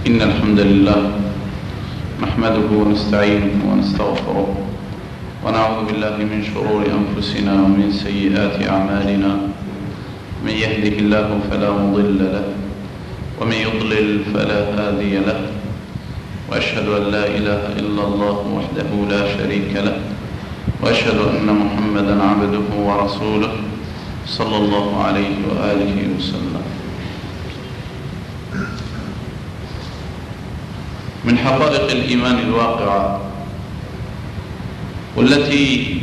إن الحمد لله نحمده ونستعينه ونستغفره ونعوذ بالله من شرور أنفسنا ومن سيئات أعمالنا. من يهده الله فلا مضل له ومن يضلل فلا هادي له، وأشهد أن لا إله إلا الله وحده لا شريك له، وأشهد أن محمدا عبده ورسوله صلى الله عليه وآله وسلم. من حقائق الإيمان الواقعة والتي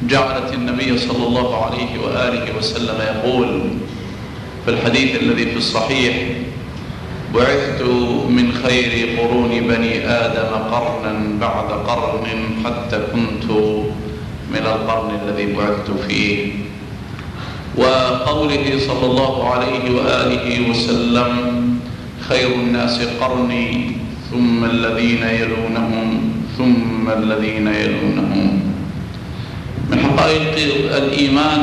جعلت النبي صلى الله عليه وآله وسلم يقول في الحديث الذي في الصحيح: بعثت من خير قرون بني آدم قرنا بعد قرن حتى كنت من القرن الذي بعثت فيه. وقوله صلى الله عليه وآله وسلم: خير الناس قرني ثم الذين يلونهم ثم الذين يلونهم. من حقائق الإيمان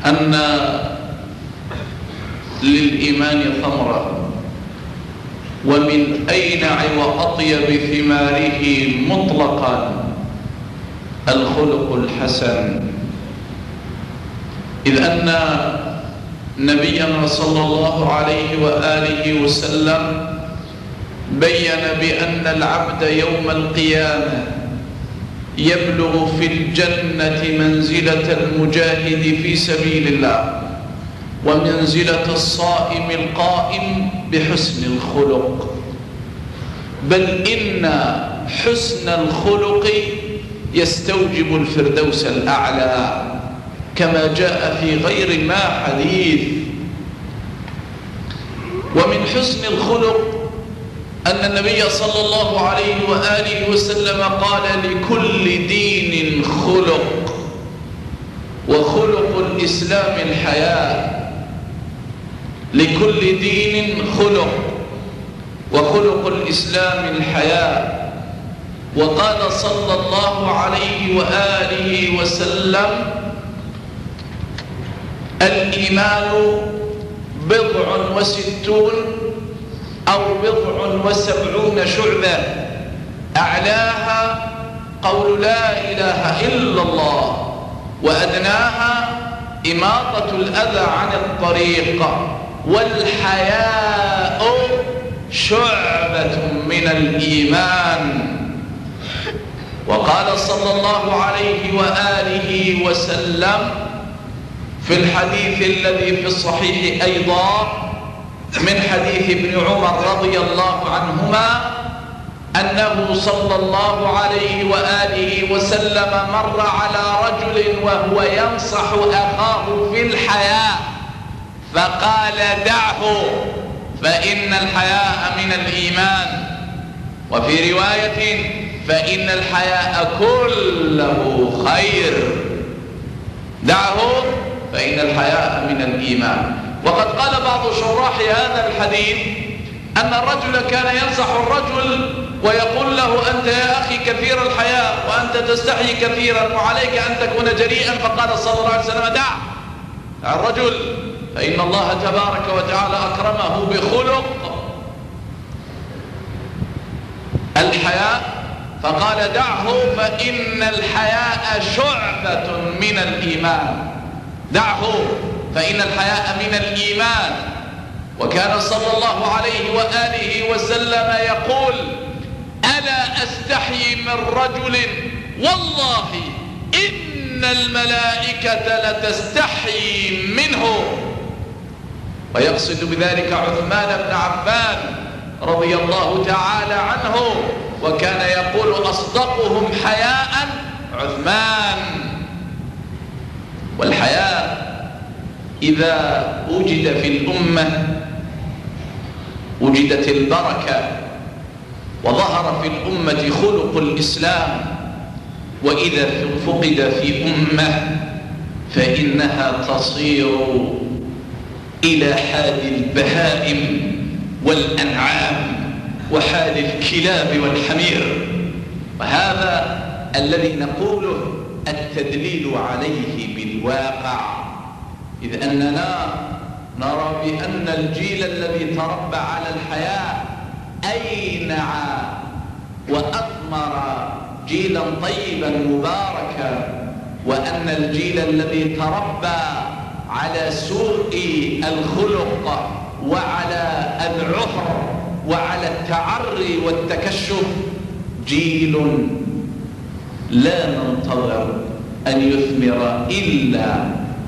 أن للإيمان ثمرة، ومن أينع وأطيب ثماره مطلقا الخلق الحسن، إذ أن نبينا صلى الله عليه وآله وسلم بين بأن العبد يوم القيامة يبلغ في الجنة منزلة المجاهد في سبيل الله ومنزلة الصائم القائم بحسن الخلق، بل إن حسن الخلق يستوجب الفردوس الأعلى كما جاء في غير ما حديث. ومن حسن الخلق أن النبي صلى الله عليه وآله وسلم قال: لكل دين خلق، وخلق الإسلام الحياء. لكل دين خلق وخلق الإسلام الحياء. وقال صلى الله عليه وآله وسلم: الإيمان 67 أو 70 شعبة، أعلاها قول لا إله إلا الله، وأدناها إماطة الأذى عن الطريق، والحياء شعبة من الإيمان. وقال صلى الله عليه وآله وسلم في الحديث الذي في الصحيح أيضا من حديث ابن عمر رضي الله عنهما أنه صلى الله عليه وآله وسلم مر على رجل وهو ينصح أخاه في الحياء فقال: دعه فإن الحياء من الإيمان. وفي رواية: فإن الحياء كله خير. دعه فإن الحياء من الإيمان. وقد قال بعض شراح هذا الحديث أن الرجل كان ينصح الرجل ويقول له: أنت يا أخي كثير الحياء وأنت تستحي كثيرا وعليك أن تكون جريئا. فقال صلى الله عليه وسلم: دع الرجل فإن الله تبارك وتعالى أكرمه بخلق الحياء. فقال: دعه فإن الحياء شعبة من الإيمان. دعه فإن الحياء من الإيمان. وكان صلى الله عليه وآله وسلم يقول: ألا أستحي من رجل والله إن الملائكة لتستحي منه. ويقصد بذلك عثمان بن عفان رضي الله تعالى عنه، وكان يقول: أصدقهم حياء عثمان. والحياء إذا وجد في الأمة وجدت البركة وظهر في الأمة خلق الإسلام، وإذا فقد في أمة فإنها تصير إلى حال البهائم والأنعام وحال الكلاب والحمير. وهذا الذي نقوله التدليل عليه بالواقع، إذ أننا نرى بأن الجيل الذي تربى على الحياة أينع وأثمر جيلا طيبا مباركا، وأن الجيل الذي تربى على سوء الخلق وعلى العهر وعلى التعري والتكشف جيل لا ننتظر أن يثمر إلا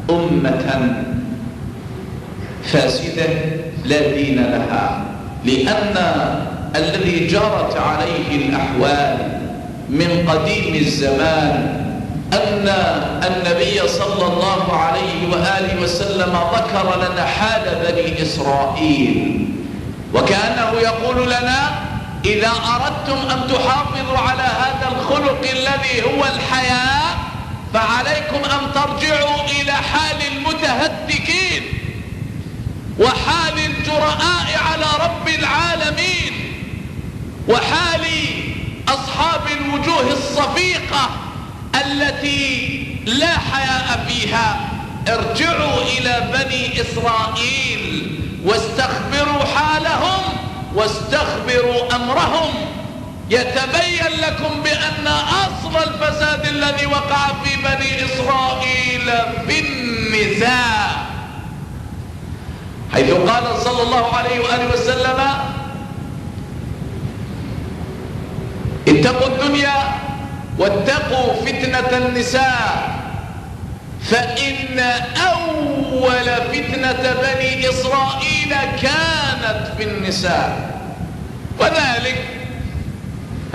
أمة فاسدة لا دين لها، لأن الذي جرت عليه الأحوال من قديم الزمان أن النبي صلى الله عليه وآله وسلم ذكر لنا حال بني إسرائيل، وكأنه يقول لنا إذا أردتم أن تحافظوا على هذا الخلق الذي هو الحياة فعليكم أن ترجعوا إلى حال المتهتكين وحال الجرآء على رب العالمين وحال أصحاب الوجوه الصفيقة التي لا حياء فيها. ارجعوا إلى بني إسرائيل واستخبروا حالهم واستخبروا أمرهم، يتبين لكم بأن أصل الفساد الذي وقع في بني إسرائيل في النساء، حيث قال صلى الله عليه وآله وسلم اتقوا الدنيا واتقوا فتنة النساء فإن أول فتنة بني إسرائيل كانت في النساء. وذلك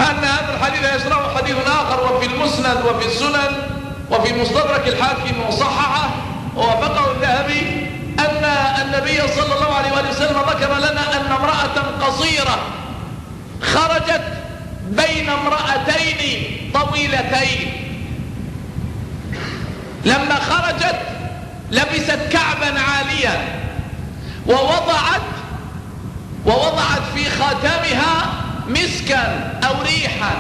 أن هذا الحديث يشرحه حديث آخر وفي المسند وفي السنن وفي مستدرك الحاكم وصححه ووافقه الذهبي أن النبي صلى الله عليه وسلم ذكر لنا أن امرأة قصيرة خرجت بين امرأتين طويلتين، لما خرجت لبست كعبا عاليا ووضعت في خاتمها مسكا أو ريحا،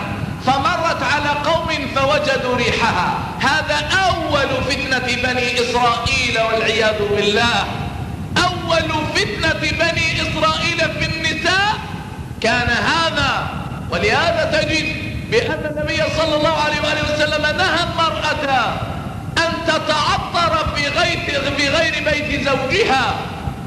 فمرت على قوم فوجدوا ريحها. هذا أول فتنة بني إسرائيل والعياذ بالله. أول فتنة بني إسرائيل في النساء كان هذا. ولهذا تجد بأن النبي صلى الله عليه وآله وسلم نهى المرأة أن تتعطر في غير بيت زوجها،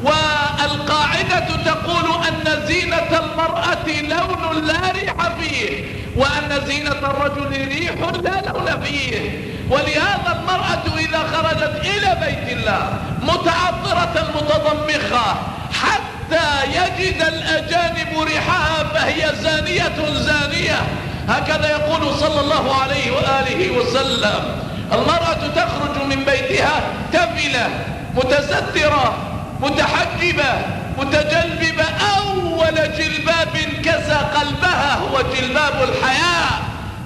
والقاعدة تقول أن زينة المرأة لون لا ريح فيه، وأن زينة الرجل ريح لا لون فيه. ولهذا المرأة إذا خرجت إلى بيت الله متعطرة متضمخة حتى يجد الأجانب ريحها فهي زانية. هكذا يقول صلى الله عليه وآله وسلم. المرأة تخرج من بيتها تفلة متسترة متحجبة متجلببة، أول جلباب كسى قلبها هو جلباب الحياة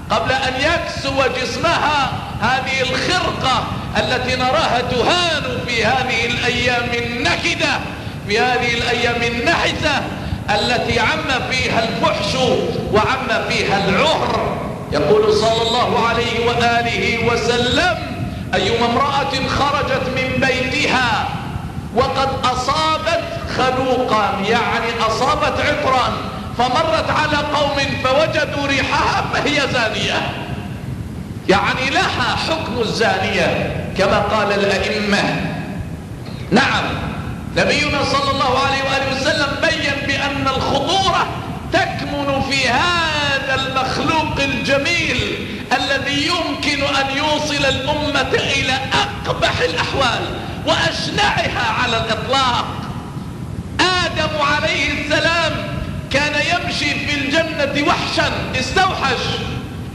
قبل أن يكسو جسمها هذه الخرقة التي نراها تهان في هذه الأيام النكدة، في هذه الأيام النحسة التي عم فيها الفحش وعم فيها العهر. يقول صلى الله عليه وآله وسلم أيما امرأة خرجت من بيتها وقد أصابت خلوقا، يعني أصابت عطرا، فمرت على قوم فوجدوا ريحها فهي زانية، يعني لها حكم الزانية كما قال الأئمة. نعم، نبينا صلى الله عليه وآله وسلم بيّن بأن الخطورة تكمن في هذا المخلوق الجميل الذي يمكن أن يوصل الأمة إلى أقبح الأحوال وأشنعها على الإطلاق. آدم عليه السلام كان يمشي في الجنة وحشا، استوحش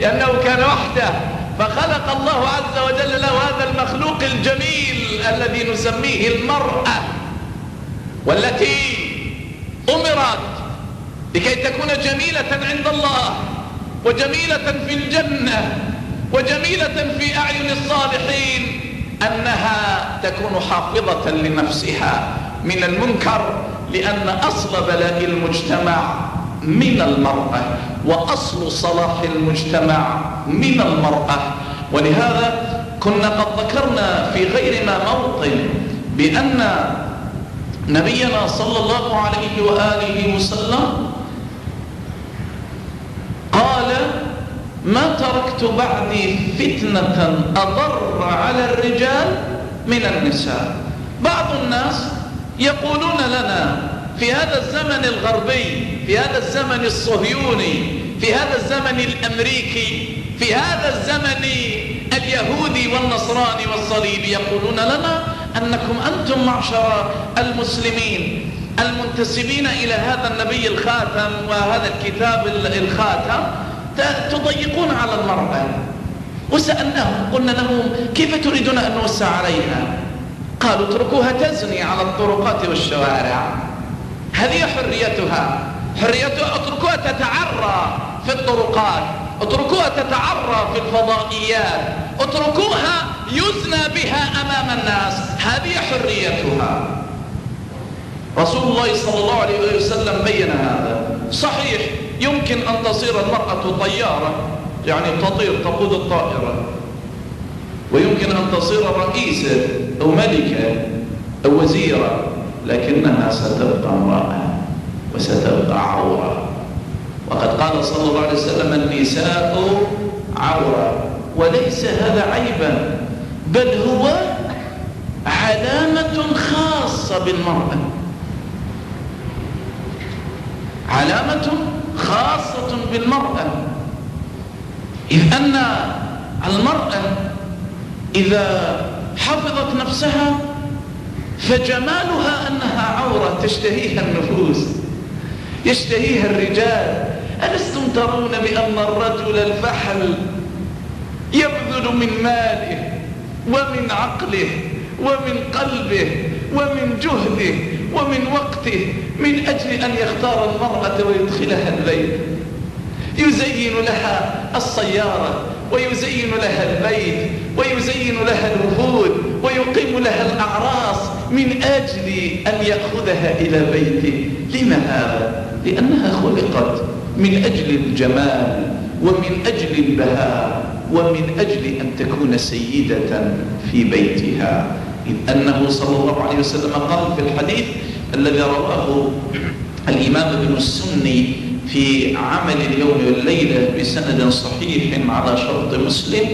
لأنه كان وحده، فخلق الله عز وجل له هذا المخلوق الجميل الذي نسميه المرأة، والتي أمرت لكي تكون جميلة عند الله وجميلة في الجنة وجميلة في أعين الصالحين أنها تكون حافظة لنفسها من المنكر، لأن أصل بلاء المجتمع من المرأة وأصل صلاح المجتمع من المرأة. ولهذا كنا قد ذكرنا في غير ما موطن بأن نبينا صلى الله عليه وآله وسلم قال: ما تركت بعدي فتنة أضر على الرجال من النساء. بعض الناس يقولون لنا في هذا الزمن الغربي، في هذا الزمن الصهيوني، في هذا الزمن الأمريكي، في هذا الزمن اليهودي والنصراني والصليبي، يقولون لنا أنكم أنتم معشر المسلمين المنتسبين إلى هذا النبي الخاتم وهذا الكتاب الخاتم تضيقون على المرأة. وسألناهم قلنا لهم: كيف تريدون أن نوسع عليها؟ قالوا: اتركوها تزني على الطرقات والشوارع، هذه حريتها، اتركوها تتعرى في الطرقات، اتركوها تتعرى في الفضائيات، اتركوها يزنى بها أمام الناس، هذه حريتها. رسول الله صلى الله عليه وسلم بين هذا. صحيح يمكن أن تصير المرأة طيارة، يعني تطير تقود الطائرة، ويمكن أن تصير رئيسة أو ملكة أو وزيرة، لكنها ستبقى امرأة وستبقى عورة. وقد قال صلى الله عليه وسلم: النساء عورة. وليس هذا عيبا، بل هو علامة خاصة بالمرأة، علامة خاصة بالمرأة، إذ أن المرأة إذا حفظت نفسها فجمالها أنها عورة تشتهيها النفوس، يشتهيها الرجال. ألستم ترون بأن الرجل الفحل يبذل من ماله ومن عقله ومن قلبه ومن جهده ومن وقته من أجل أن يختار المرأة ويدخلها البيت، يزين لها السيارة ويزين لها البيت ويزين لها الوفود ويقيم لها الأعراس من أجل أن يأخذها إلى بيته. لما هذا؟ لأنها خلقت من أجل الجمال ومن أجل البهاء ومن أجل أن تكون سيدة في بيتها. إذ أنه صلى الله عليه وسلم قال في الحديث الذي رواه الإمام ابن السني في عمل اليوم والليلة بسند صحيح على شرط مسلم،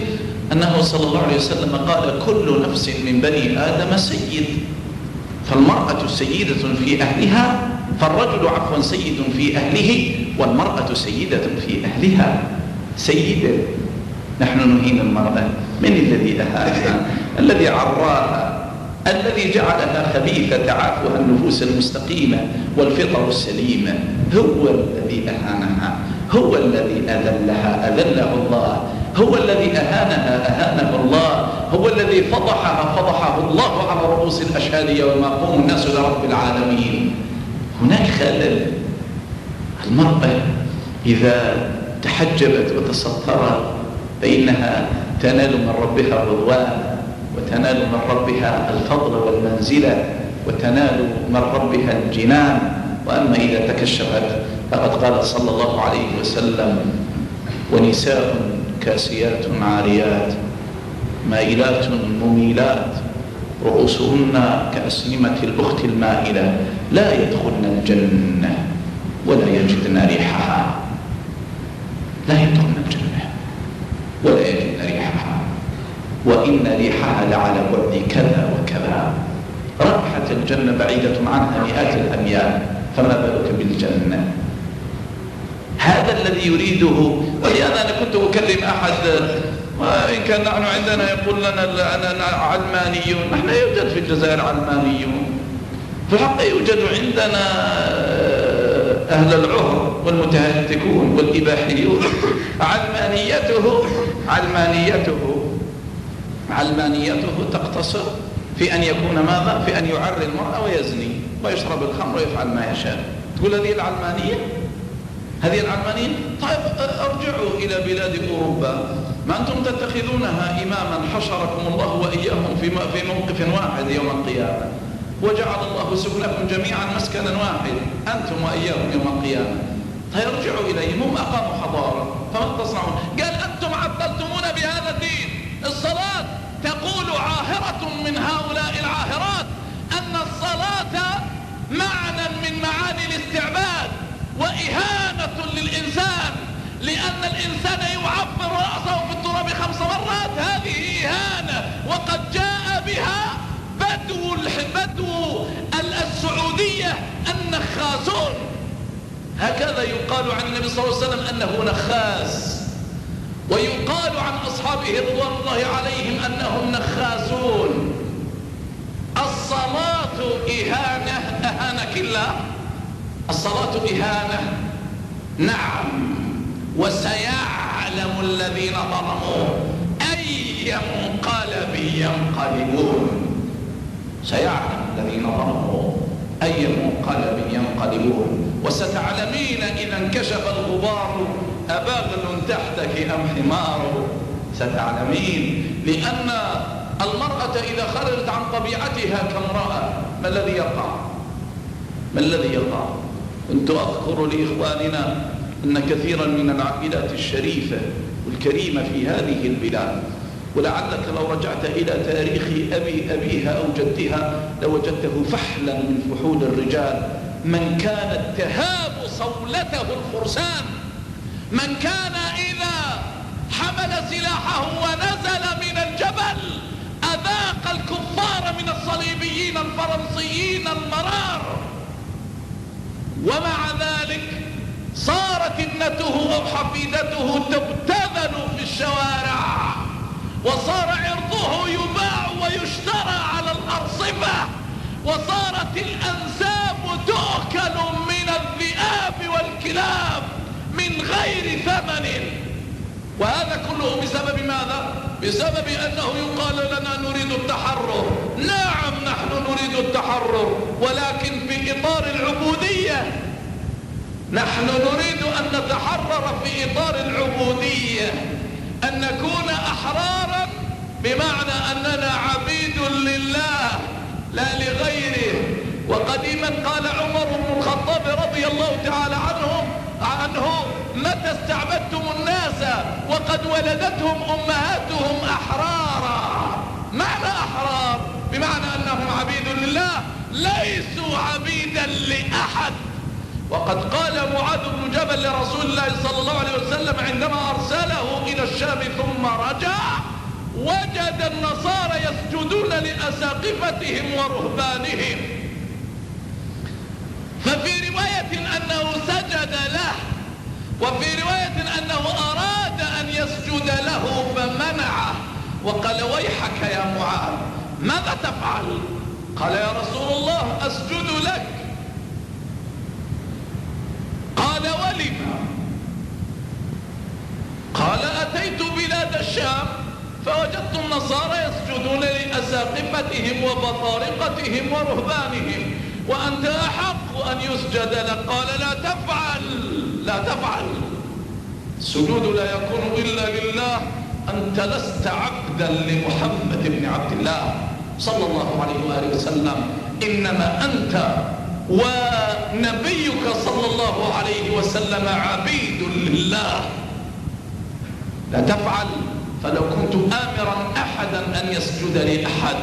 أنه صلى الله عليه وسلم قال: كل نفس من بني آدم سيد، فالمرأة سيدة في أهلها، فالرجل عفوا سيد في أهله، والمرأة سيدة في أهلها. سيدة، نحن نهين المرأة. من الذي أهانها؟ الذي عراها، الذي جعلها خبيثة تعافها النفوس المستقيمة والفطر السليمة، هو الذي أهانها، هو الذي أذلها أذله الله، هو الذي أهانها أهانه الله، هو الذي فضحها فضحه الله على رؤوس الأشهاد يوم يقوم الناس لرب العالمين. هناك خلل. المرأة إذا تحجبت وتسترت فإنها تنال من ربها الرضوان، وتنال من ربها الفضل والمنزلة، وتنال من ربها الجنان. وأما إذا تكشفت فقد قال صلى الله عليه وسلم: ونساء كاسيات عاريات مائلات مميلات رؤوسهن كأسنمة الأخت المائلة لا يدخلن الجنة ولا يجدن ريحها. لا يدخلن الجنة ولا يجدن ريحها، وإن ريحها لعلى بعد كذا وكذا. رائحة الجنة بعيدة عنها مئات الأميال، فما بالك بالجنة؟ هذا الذي يريده. ولهذا أنا كنت أكلم أحد، وإن كان نحن عندنا يقول لنا أننا علمانيون. نحن يوجد في الجزائر علمانيون، في الحق يوجد عندنا أهل العهر والمتهتكون والإباحيون. علمانيته تقتصر في أن يكون ماذا؟ في أن يعري المرأة ويزني ويشرب الخمر ويفعل ما يشاء. تقول هذه العلمانية؟ هذه العلمانية؟ طيب ارجعوا إلى بلاد أوروبا، ما أنتم تتخذونها إماما حشركم الله وإياهم في موقف واحد يوم القيامة، وجعل الله سكنكم جميعا مسكنا واحد أنتم وإياهم يوم القيامة. طيب ارجعوا إليهم، هم أقاموا حضارة، فما تصنعون؟ قال: أنتم عطلتمون بهذا الدين. الصلاة تقول عاهرة من هؤلاء العاهرات أن الصلاة ثاني الاستعباد وإهانة للإنسان، لأن الإنسان يعفر رأسه في التراب 5 مرات، هذه إهانة، وقد جاء بها بدو السعودية النخاسون. هكذا يقال عن النبي صلى الله عليه وسلم أنه نخاس، ويقال عن أصحابه رضوان الله عليهم أنهم نخاسون. الصلاة إهانة، أهانك الله، الصلاة إهانة، نعم. وسيعلم الذين ظلموا أي منقلب ينقلبون، سيعلم الذين ظلموا أي منقلب ينقلبون. وستعلمين إذا انكشف الغبار أباغل تحتك أم حمار، ستعلمين. لأن المرأة إذا خرجت عن طبيعتها كامرأة ما الذي يقع؟ ما الذي يقع؟ كنت أذكر لإخواننا أن كثيرا من العائلات الشريفة والكريمة في هذه البلاد، ولعلك لو رجعت إلى تاريخ أبيها أو جدها لوجدته فحلا من فحول الرجال، من كانت تهاب صولته الفرسان، من كان إذا حمل سلاحه ونزل من الجبل أذاق الكفار من الصليبيين الفرنسيين المرار، ومع ذلك صارت ابنته أو حفيدته تبتذل في الشوارع، وصار عرضه يباع ويشترى على الأرصفة، وصارت الأنساب تؤكل من الذئاب والكلاب من غير ثمن. وهذا كله بسبب ماذا؟ بسبب أنه يقال لنا نريد التحرر. نعم نحن نريد التحرر، ولكن في إطار العبودية. نحن نريد أن نتحرر في إطار العبودية، أن نكون أحرارا بمعنى أننا عبيد لله لا لغيره. وقديما قال عمر بن الخطاب رضي الله تعالى عنه متى استعبدتم الناس وقد ولدتهم أمهاتهم أحرارا. معنى أحرار بمعنى أنهم عبيد لله، ليسوا عبيدا لأحد. وقد قال معاذ بن جبل لرسول الله صلى الله عليه وسلم عندما أرسله إلى الشام ثم رجع، وجد النصارى يسجدون لأساقفتهم ورهبانهم، ففي رواية أنه سجد له، وفي رواية أنه أراد أن يسجد له فمنعه وقال ويحك يا معاذ ماذا تفعل؟ قال يا رسول الله أسجد لك. قال ولما؟ قال أتيت بلاد الشام فوجدت النصارى يسجدون لأساقفتهم وبطارقتهم ورهبانهم، وأنت أحق أن يسجد لك. قال لا تفعل، لا تفعل. السجود لا يكون إلا لله. أنت لست عبدا لمحمد بن عبد الله صلى الله عليه وآله وسلم، إنما أنت ونبيك صلى الله عليه وسلم عبيد لله. لا تفعل. فلو كنت آمرا أحدا أن يسجد لأحد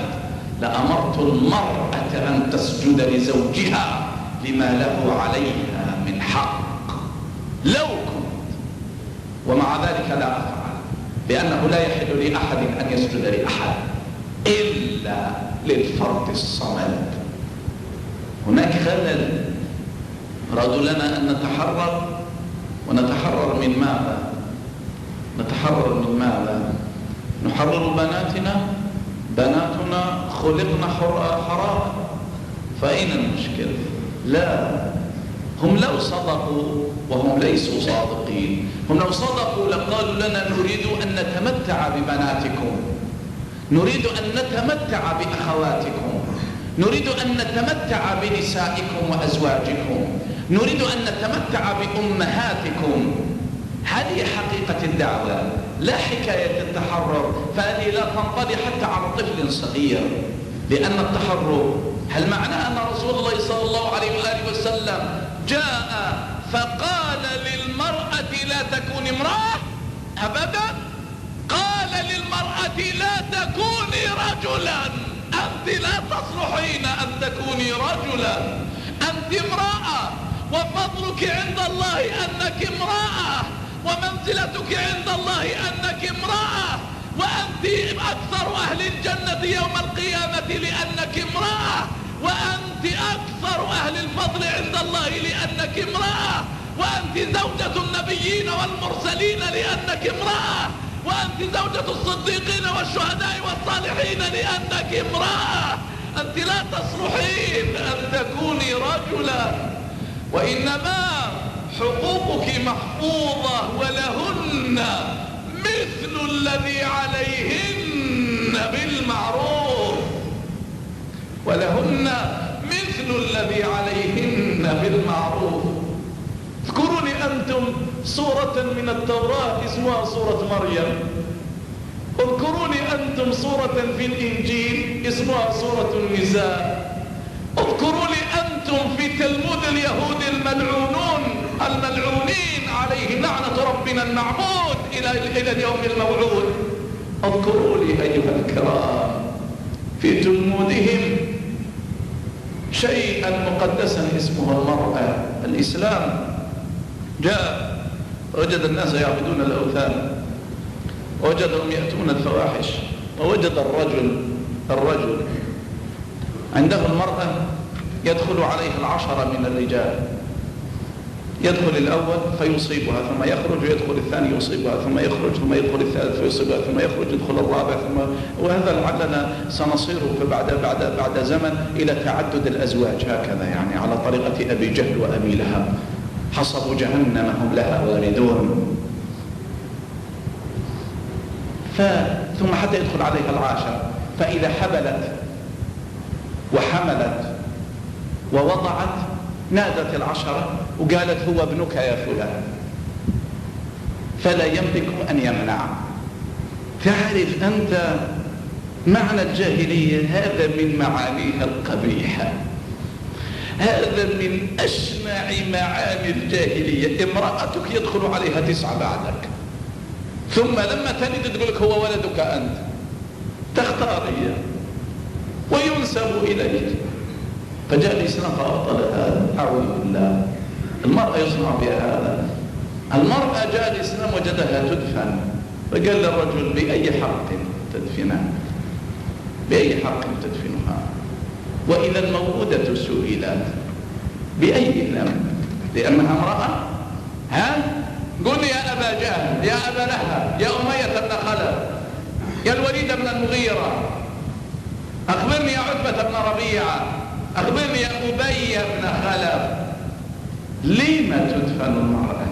لأمرت المرأة أن تسجد لزوجها لما له عليها من حق لو كنت، ومع ذلك لا أفعل، لأنه لا يحل لأحد أن يسجد لأحد إلا للفرد الصمد. هناك خلل. أرادوا لنا أن نتحرر، ونتحرر من ماذا؟ نتحرر من ماذا؟ نحرر بناتنا؟ بناتنا خلقنا حرارا، فأين المشكلة؟ لا، هم لو صدقوا وهم ليسوا صادقين. هم لو صدقوا لقالوا لنا نريد أن نتمتع ببناتكم، نريد أن نتمتع بأخواتكم، نريد أن نتمتع بنسائكم وأزواجكم، نريد أن نتمتع بأمهاتكم. هذه حقيقة الدعوة، لا حكاية التحرر. فهذه لا تنطلي حتى على طفل صغير، لأن التحرر هل معناه أن رسول الله صلى الله عليه وآله وسلم جاء فقال للمرأة لا تكوني امرأة؟ أبدا. قال للمرأة لا تكوني رجلا، أنت لا تصلحين أن تكوني رجلا، أنت امرأة. وفضلك عند الله أنك امرأة، ومنزلتك عند الله أنك امرأة، وأنت أكثر أهل الجنة يوم القيامة لأنك امرأة، وأنت أكثر أهل الفضل عند الله لأنك امرأة، وأنت زوجة النبيين والمرسلين لأنك امرأة، وأنت زوجة الصديقين والشهداء والصالحين لأنك امرأة. أنت لا تصلحين أن تكوني رجلا، وإنما حقوقك محفوظة، ولهن مثل الذي عليهن بالمعروف، ولهن مثل الذي عليهن بالمعروف. اذكروني أنتم سورة من التوراة اسمها سورة مريم، اذكروني أنتم سورة في الإنجيل اسمها سورة النساء، اذكروني أنتم في تلمود اليهود الملعونين عليه لعنة ربنا المعبود إلى اليوم الموعود. اذكروا لي أيها الكرام في تلمودهم شيئا مقدسا اسمه المرأة. الإسلام جاء وجد الناس يعبدون الأوثان، وجدهم يأتون الفواحش، ووجد الرجل عنده المرأة يدخل عليها 10 من الرجال، يدخل الأول فيصيبها، ثم يخرج ويدخل الثاني يصيبها، ثم يخرج ثم يدخل الثالث فيصيبها، ثم يخرج يدخل الرابع، وهذا لعلنا سنصير بعد زمن إلى تعدد الأزواج، هكذا يعني على طريقة أبي جهل وأبي لهب، حصبوا جهنم هم لها واردون. ثم حتى يدخل عليها 10، فإذا حبلت وحملت ووضعت نادت 10 وقالت هو ابنك يا فلان، فلا يملك أن يمنع. تعرف أنت معنى الجاهلية؟ هذا من معانيها القبيحة، هذا من أشنع معاني الجاهلية. امرأتك يدخل عليها 9 بعدك، ثم لما تلد تقول لك هو ولدك أنت، تختار إياه وينسب إليك. فجاء الإسلام فأبطل هذا، أعوذ بالله. المرأة يصنع بها هذا. المرأة جاء الإسلام وجدها تدفن، فقال للرجل بأي حق تدفنها؟ بأي حق تدفنها؟ وإذا الموءودة سئلت بأي ذنب؟ لأنها امرأة. قل يا أبا جهل، يا أبا لهب، يا أمية بن خلف، يا الوليد بن المغيرة، أخبرني يا عتبة بن ربيعة، أخبرني يا أبي بن خلف، لما تدفن المرأة؟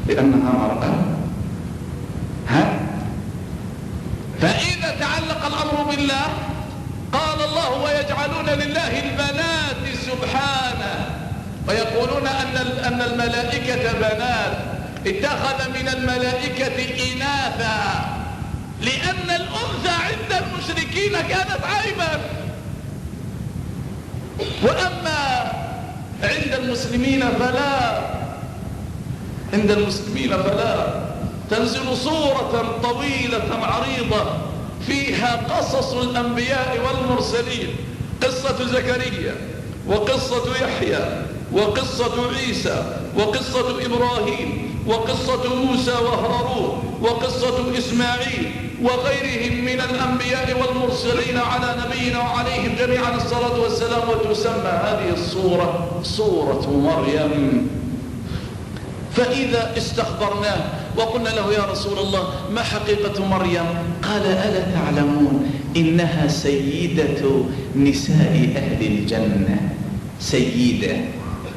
لأنها مرأة. فإذا تعلق الأمر بالله قال الله ويجعلون لله البنات سبحانه، ويقولون أن الملائكة بنات، اتخذ من الملائكة إناثا، لأن الأنثى عند المشركين كانت عيبا، وأما عند المسلمين فلا. عند المسلمين فلا. تنزل صورة طويلة عريضة فيها قصص الأنبياء والمرسلين، قصة زكريا وقصة يحيى وقصة عيسى وقصة إبراهيم وقصة موسى وهارون وقصة إسماعيل وغيرهم من الأنبياء والمرسلين على نبينا وعليهم جميعا الصلاة والسلام. وتسمى هذه الصورة سورة مريم. فإذا استخبرناه وقلنا له يا رسول الله ما حقيقة مريم؟ قال ألا تعلمون إنها سيدة نساء أهل الجنة،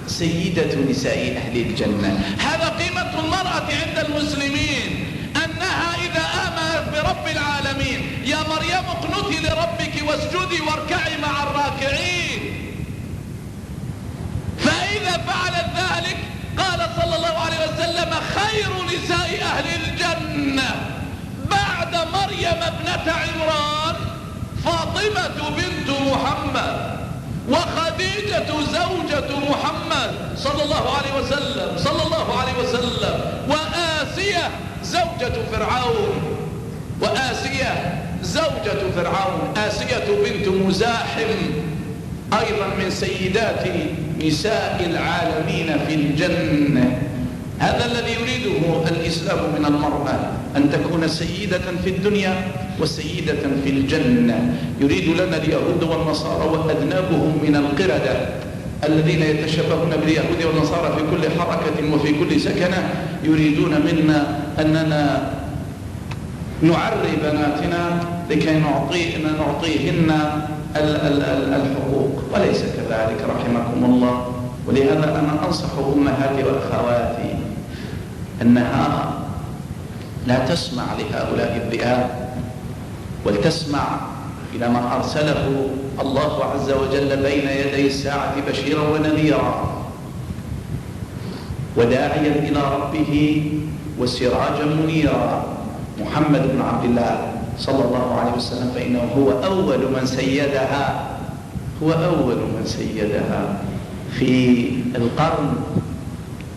سيدة نساء أهل الجنة. هذا قيمة المرأة عند المسلمين، أنها إذا آمنت برب العالمين يا مريم اقنتي لربك واسجدي واركعي مع الراكعين، فإذا فعلت ذلك قال صلى الله عليه وسلم خير نساء أهل الجنة بعد مريم ابنة عمران فاطمة بنت محمد، وخديجة زوجة محمد صلى الله عليه وسلم، وآسية زوجة فرعون، آسية بنت مزاحم أيضا من نساء العالمين في الجنة. هذا الذي يريده الإسلام من المرأة، أن تكون سيدة في الدنيا وسيدة في الجنة. يريد لنا اليهود والنصارى وأذنابهم من القردة الذين يتشبهون باليهود والنصارى في كل حركة وفي كل سكنة، يريدون منا أننا نعري بناتنا لكي نعطيهن الحقوق، وليس كذلك رحمكم الله. ولهذا أنا أنصح أمهاتي وأخواتي أنها لا تسمع لهؤلاء الذئاب، ولتسمع إلى ما أرسله الله عز وجل بين يدي الساعة بشيرا ونذيرا وداعيا إلى ربه وسراجا منيرا، محمد بن عبد الله صلى الله عليه وسلم، فإنه هو أول من سيدها، هو أول من سيدها. في القرن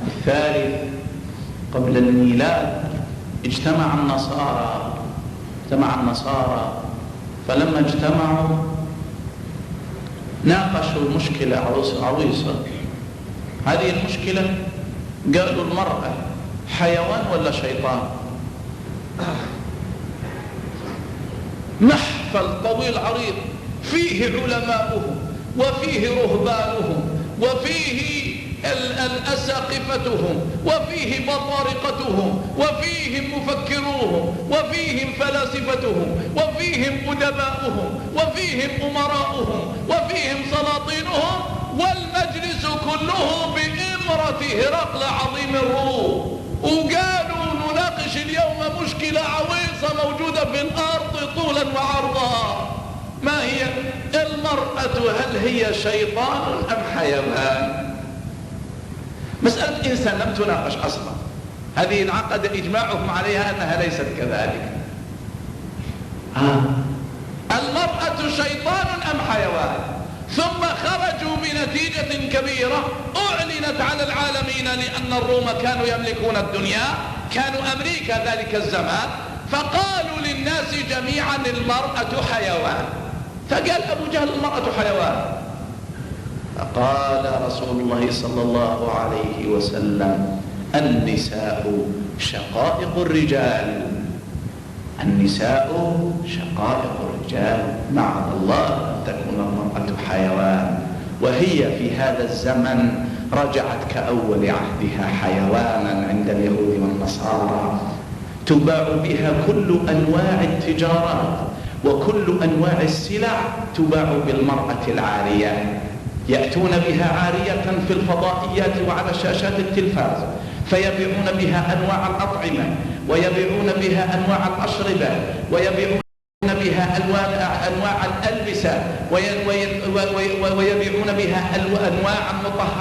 الثالث قبل الميلاد اجتمع النصارى، فلما اجتمعوا ناقشوا مشكلة عويصة. هذه المشكلة قالوا المرأة حيوان ولا شيطان؟ محفل طويل عريض فيه علماؤهم وفيه رهبانهم وفيه أساقفتهم وفيه بطارقتهم وفيهم مفكروهم وفيهم فلاسفتهم وفيهم أدباؤهم وفيهم أمراؤهم وفيهم سلاطينهم، والمجلس كله بإمرة هرقل عظيم الروم. وقالوا نناقش اليوم مشكلة عويصة موجودة في الأرض طولا وعرضا. ما هي المرأة؟ هل هي شيطان أم حيوان؟ مسألة إنسان لم تناقش أصلا، هذه انعقد إجماعهم عليها أنها ليست كذلك. المرأة شيطان أم حيوان؟ ثم خرجوا بنتيجة كبيرة أعلنت على العالمين، لأن الروم كانوا يملكون الدنيا، كانوا أمريكا ذلك الزمان، فقالوا للناس جميعا المرأة حيوان. فقال أبو جهل المرأة حيوان، فقال رسول الله صلى الله عليه وسلم النساء شقائق الرجال، النساء شقائق الرجال، معاذ الله أن تكون المرأة حيوان. وهي في هذا الزمن رجعت كأول عهدها حيوانا عند اليهود والنصارى، تباع بها كل أنواع التجارات وكل أنواع السلع تباع بالمرأة العارية. يأتون بها عارية في الفضائيات وعلى شاشات التلفاز، فيبيعون بها أنواع الأطعمة، ويبيعون بها أنواع الأشربة، ويبيعون بها أنواع الألبسة، ويبيعون بها أنواع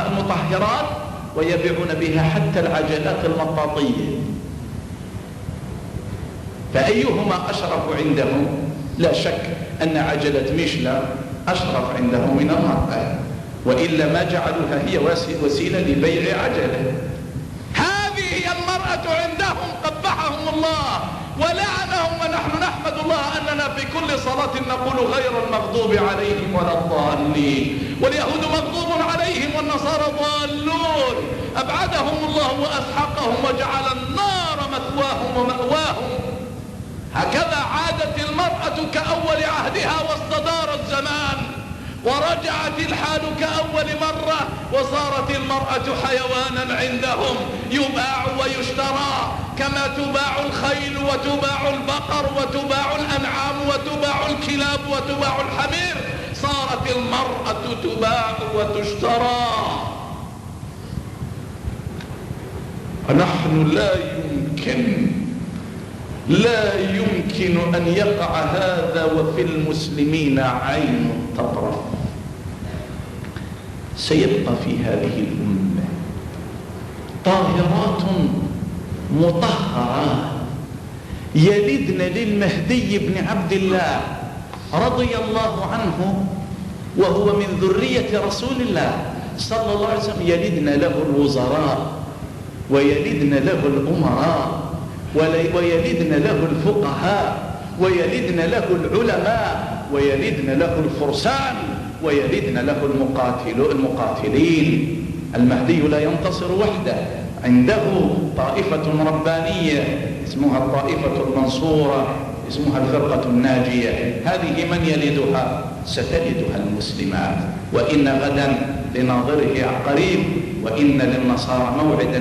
المطهرات، ويبيعون بها حتى العجلات المطاطية. فأيهما أشرف عندهم؟ لا شك أن عجلة ميشلا أشرف عندهم من المرأة، وإلا ما جعلوها هي وسيلة لبيع عجلة. هذه هي المرأة عندهم، قبحهم الله ولعنهم، ونحن نحمد الله أننا في كل صلاة نقول غير المغضوب عليهم ولا الضالين. واليهود مغضوب عليهم والنصارى ضالون، أبعدهم الله وأسحقهم وجعل النار مثواهم ومأواهم. هكذا عادت المرأة كأول عهدها واستدار الزمان ورجعت الحال كأول مرة، وصارت المرأة حيوانا عندهم يباع ويشترى، كما تباع الخيل وتباع البقر وتباع الأنعام وتباع الكلاب وتباع الحمير، صارت المرأة تباع وتشترى. ونحن لا يمكن أن يقع هذا وفي المسلمين عين تطرف. سيبقى في هذه الأمة طاهرات مطهرات يلدن للمهدي بن عبد الله رضي الله عنه، وهو من ذرية رسول الله صلى الله عليه وسلم، يلدن له الوزراء ويلدن له الأمراء ويلدن له الفقهاء ويلدن له العلماء ويلدن له الفرسان ويردن له المقاتلين. المهدي لا ينتصر وحده، عنده طائفة ربانية اسمها الطائفة المنصورة، اسمها الفرقة الناجية. هذه من يلدها؟ ستلدها المسلمات، وإن غدا لناظره قريب، وإن للنصارى موعدا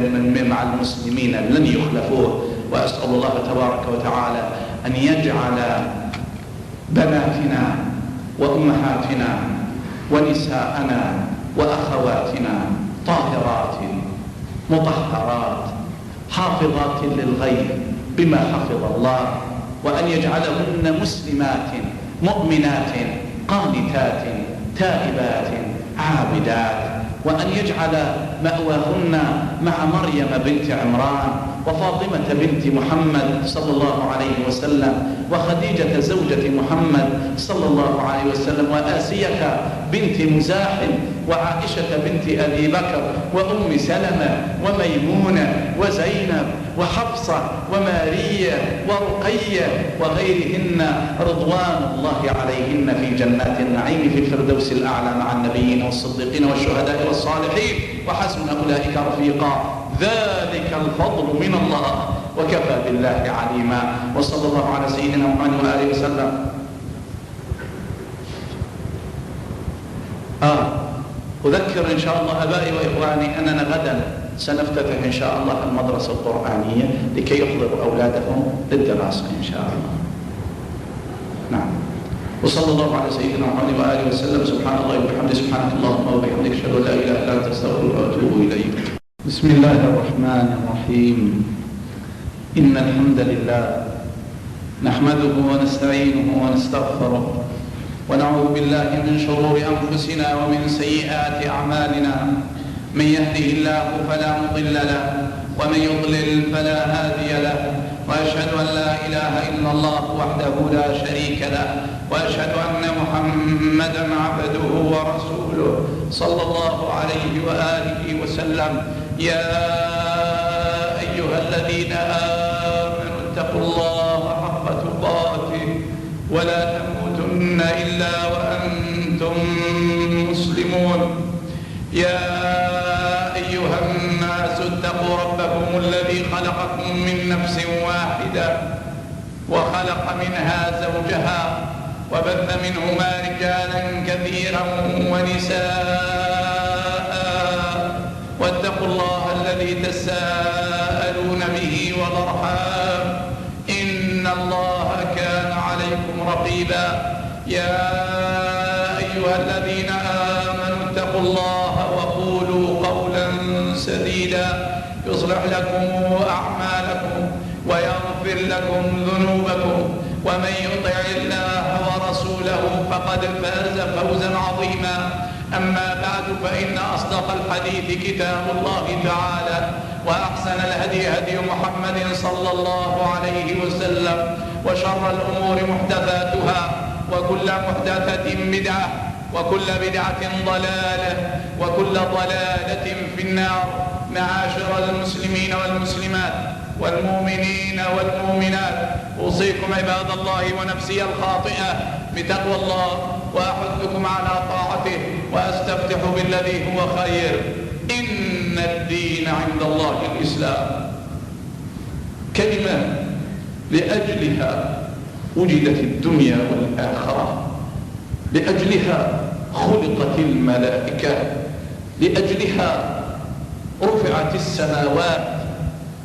مع المسلمين لن يخلفوه. وأسأل الله تبارك وتعالى أن يجعل بناتنا وأمهاتنا ونساءنا وأخواتنا طاهرات مطهرات حافظات للغيب بما حفظ الله، وأن يجعلهن مسلمات مؤمنات قانتات تائبات عابدات، وأن يجعل مأواهن مع مريم بنت عمران وفاطمة بنت محمد صلى الله عليه وسلم وخديجة زوجة محمد صلى الله عليه وسلم وآسية بنت مزاحم وعائشة بنت أبي بكر وأم سلمة وميمونة وزينب وحفصة ومارية ورقية وغيرهن رضوان الله عليهن في جنات النعيم في الفردوس الأعلى مع النبيين والصديقين والشهداء والصالحين، وحسن أولئك رفيقا. ذلك الفضل من الله وكفى بالله عليما. وصلى الله على سيدنا محمد وآله وسلم. أذكر إن شاء الله أبائي وإخواني أننا غدا سنفتتح إن شاء الله المدرسة القرآنية لكي يحضروا أولادهم للدراسة إن شاء الله. نعم. وصلى الله على سيدنا محمد وآله وسلم. سبحان الله وبحمده، سبحانك اللهم وبحمدك، أشهد أن لا إله إلا أنت، أستغفرك وأتوب إليك. بسم الله الرحمن الرحيم. إن الحمد لله نحمده ونستعينه ونستغفره، ونعوذ بالله من شرور أنفسنا ومن سيئات أعمالنا. من يهده الله فلا مضل له، ومن يضلل فلا هادي له، وأشهد أن لا إله إلا الله وحده لا شريك له، وأشهد أن محمدا عبده ورسوله صلى الله عليه وآله وسلم. يا أيها الذين آمنوا اتقوا الله حق تقاته ولا تموتن إلا وأنتم مسلمون. يا أيها الناس اتقوا ربكم الذي خلقكم من نفس واحدة وخلق منها زوجها وبث منهما رجالا كثيرا ونساء، واتقوا الله الذي تساءلون به والأرحام إن الله كان عليكم رقيبا. يا أيها الذين آمنوا اتقوا الله وقولوا قولا سديدا يصلح لكم أعمالكم ويغفر لكم ذنوبكم، ومن يطع الله ورسوله فقد فاز فوزا عظيما. أما بعد، فإن أصدق الحديث كتاب الله تعالى، وأحسن الهدي هدي محمد صلى الله عليه وسلم، وشر الأمور محدثاتها، وكل محدثة بدعة، وكل بدعة ضلالة، وكل ضلالة في النار. معاشر المسلمين والمسلمات والمؤمنين والمؤمنات، أوصيكم عباد الله ونفسي الخاطئة بتقوى الله، وأحثكم على طاعته، وأستفتح بالذي هو خير. إن الدين عند الله الإسلام. كلمة لأجلها وجدت الدنيا والآخرة، لأجلها خلقت الملائكة، لأجلها رفعت السماوات،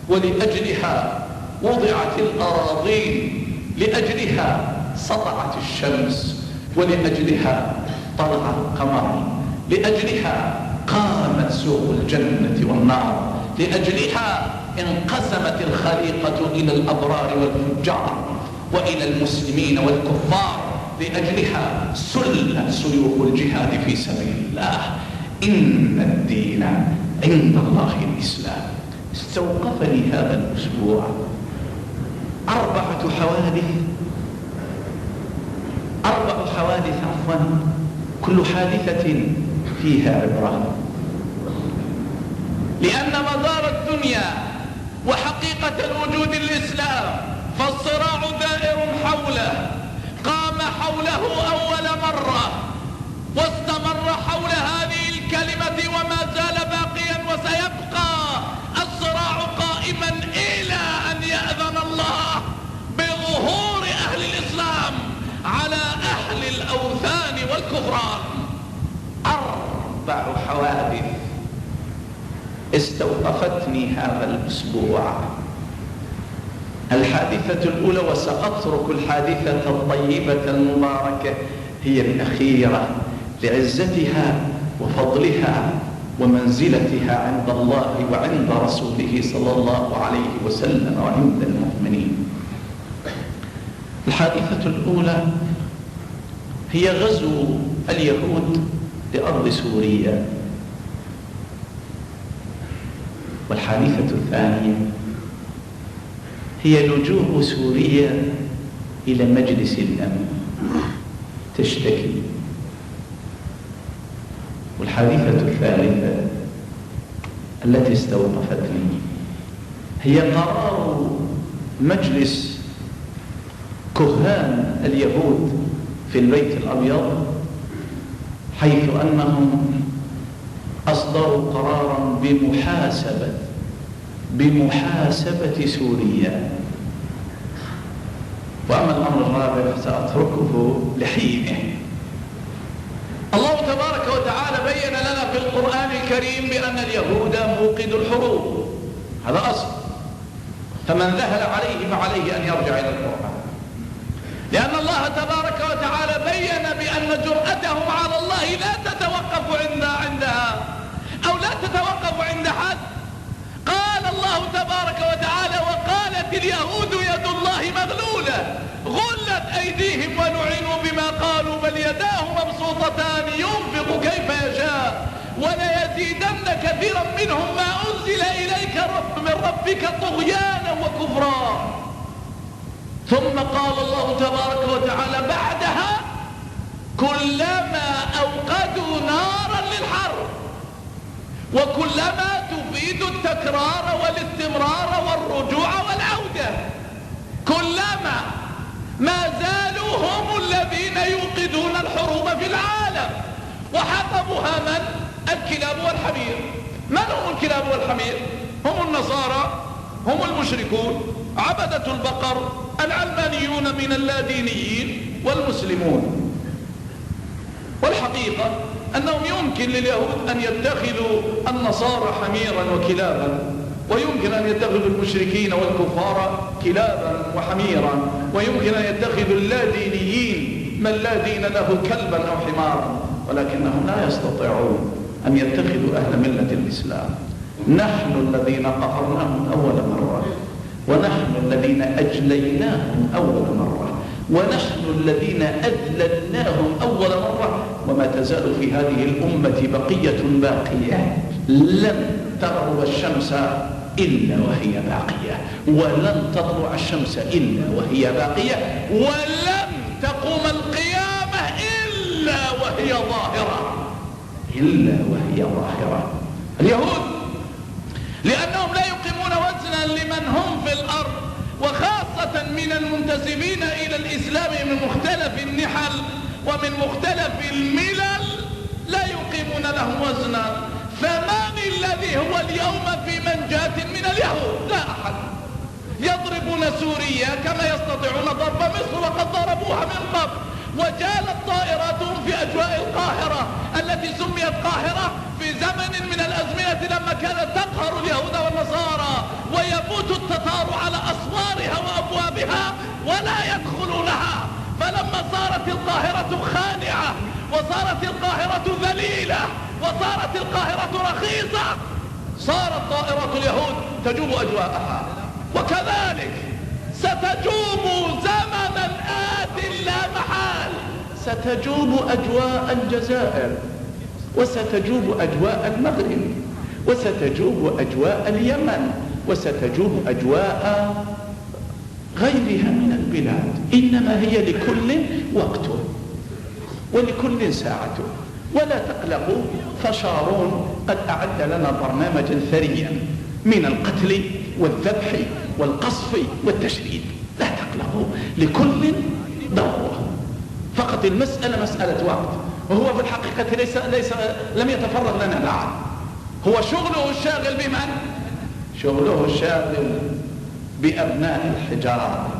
ولأجلها وضعت الأراضين، لأجلها سطعت الشمس، ولأجلها طلع القمر، لأجلها قامت سوق الجنة والنار، لأجلها انقسمت الخليقة إلى الأبرار والفجار وإلى المسلمين والكفار، لأجلها سلت سيوف الجهاد في سبيل الله. إن الدين عند الله الإسلام. استوقفني هذا الأسبوع 4 حوادث كل حادثة فيها عبرة، لأن مدار الدنيا وحقيقة الوجود الإسلام، فالصراع دائر حوله. قام حوله أول مرة واستمر حول هذه الكلمة وما زال باقيا، وسيبقى الصراع قائما إلى أن يأذن الله بظهور أهل الإسلام على أهل الأوثان والكفران. 4 حوادث استوقفتني هذا الأسبوع. الحادثة الأولى، وسأترك الحادثة الطيبة المباركة هي الأخيرة لعزتها وفضلها ومنزلتها عند الله وعند رسوله صلى الله عليه وسلم وعند المؤمنين. الحادثة الأولى هي غزو اليهود لأرض سوريا، والحادثة الثانية هي لجوء سوريا إلى مجلس الأمن تشتكي، والحادثة الثالثة التي استوقفتني هي قرار مجلس كهان اليهود في البيت الأبيض، حيث أنهم أصدروا قرارا بمحاسبة سوريا. وأما الأمر الرابع سأتركه لحينه. الله تبارك وتعالى بين لنا في القرآن الكريم بأن اليهود موقدو الحروب، هذا أصل، فمن ذهل عليه فعليه أن يرجع إلى القرآن، لأن الله تبارك وتعالى بين بأن جرأتهم على الله لا تتوقف عندها أو لا تتوقف عند حد. قال الله تبارك وتعالى: وقالت اليهود يد الله مغلولة غلت أيديهم ولعنوا بما قالوا بل يداه مبسوطتان ينفق كيف يشاء وليزيدن كثيرا منهم ما أنزل إليك من ربك طغيانا وكفرا. ثم قال الله تبارك وتعالى بعدها: كلما أوقدوا نارا للحرب، وكلما تفيد التكرار والاستمرار والرجوع والعودة، كلما ما زالوا هم الذين يوقدون الحروب في العالم. وحطبها من؟ الكلاب والحمير. من هم الكلاب والحمير؟ هم النصارى، هم المشركون، عبدة البقر، العلمانيون من اللادينيين، والمسلمون. والحقيقة أنهم يمكن لليهود أن يتخذوا النصارى حميرا وكلابا، ويمكن أن يتخذوا المشركين والكفار كلابا وحميرا، ويمكن أن يتخذوا اللادينيين من لا دين له كلبا أو حمارا، ولكنهم لا يستطيعون أن يتخذوا أهل ملة الإسلام. نحن الذين قهرناهم أول مرة، ونحن الذين أجليناهم أول مرة، ونحن الذين أذللناهم أول مرة. وما تزال في هذه الأمة بقية باقية لن تغرب الشمس إلا وهي باقية، ولن تطلع الشمس إلا وهي باقية، ولن تقوم القيامة إلا وهي ظاهرة، إلا وهي ظاهرة. اليهود لأنهم لا يقيمون وزنا لمن هم في الأرض، وخاصة من المنتسبين إلى الإسلام من مختلف النحل ومن مختلف الملل، لا يقيمون لهم وزنا. فمن الذي هو اليوم في منجاة من اليهود؟ لا أحد. يضربون سوريا كما يستطيعون ضرب مصر، وقد ضربوها من قبل، وجالت طائراتهم في أجواء القاهرة التي سميت قاهرة في زمن من الأزمنة لما كانت تقهر اليهود والنصارى، ويموت التتار على أسوارها وأبوابها ولا يدخلونها. فلما صارت القاهرة خانعة، وصارت القاهرة ذليلة، وصارت القاهرة رخيصة، صارت طائرات اليهود تجوب أجواءها. وكذلك ستجوب زمنا آت لا محال، ستجوب أجواء الجزائر، وستجوب أجواء المغرب، وستجوب أجواء اليمن، وستجوب أجواء غيرها من البلاد. إنما هي لكل وقته ولكل ساعته. ولا تقلقوا، فشارون قد أعد لنا برنامجا ثريا من القتل والذبح والقصف والتشريد. لا تقلقوا، لكل دوره، فقط المسألة مسألة وقت. وهو في الحقيقة لم يتفرغ لنا بعد. هو شغله الشاغل بمن؟ شغله الشاغل بأبناء الحجار.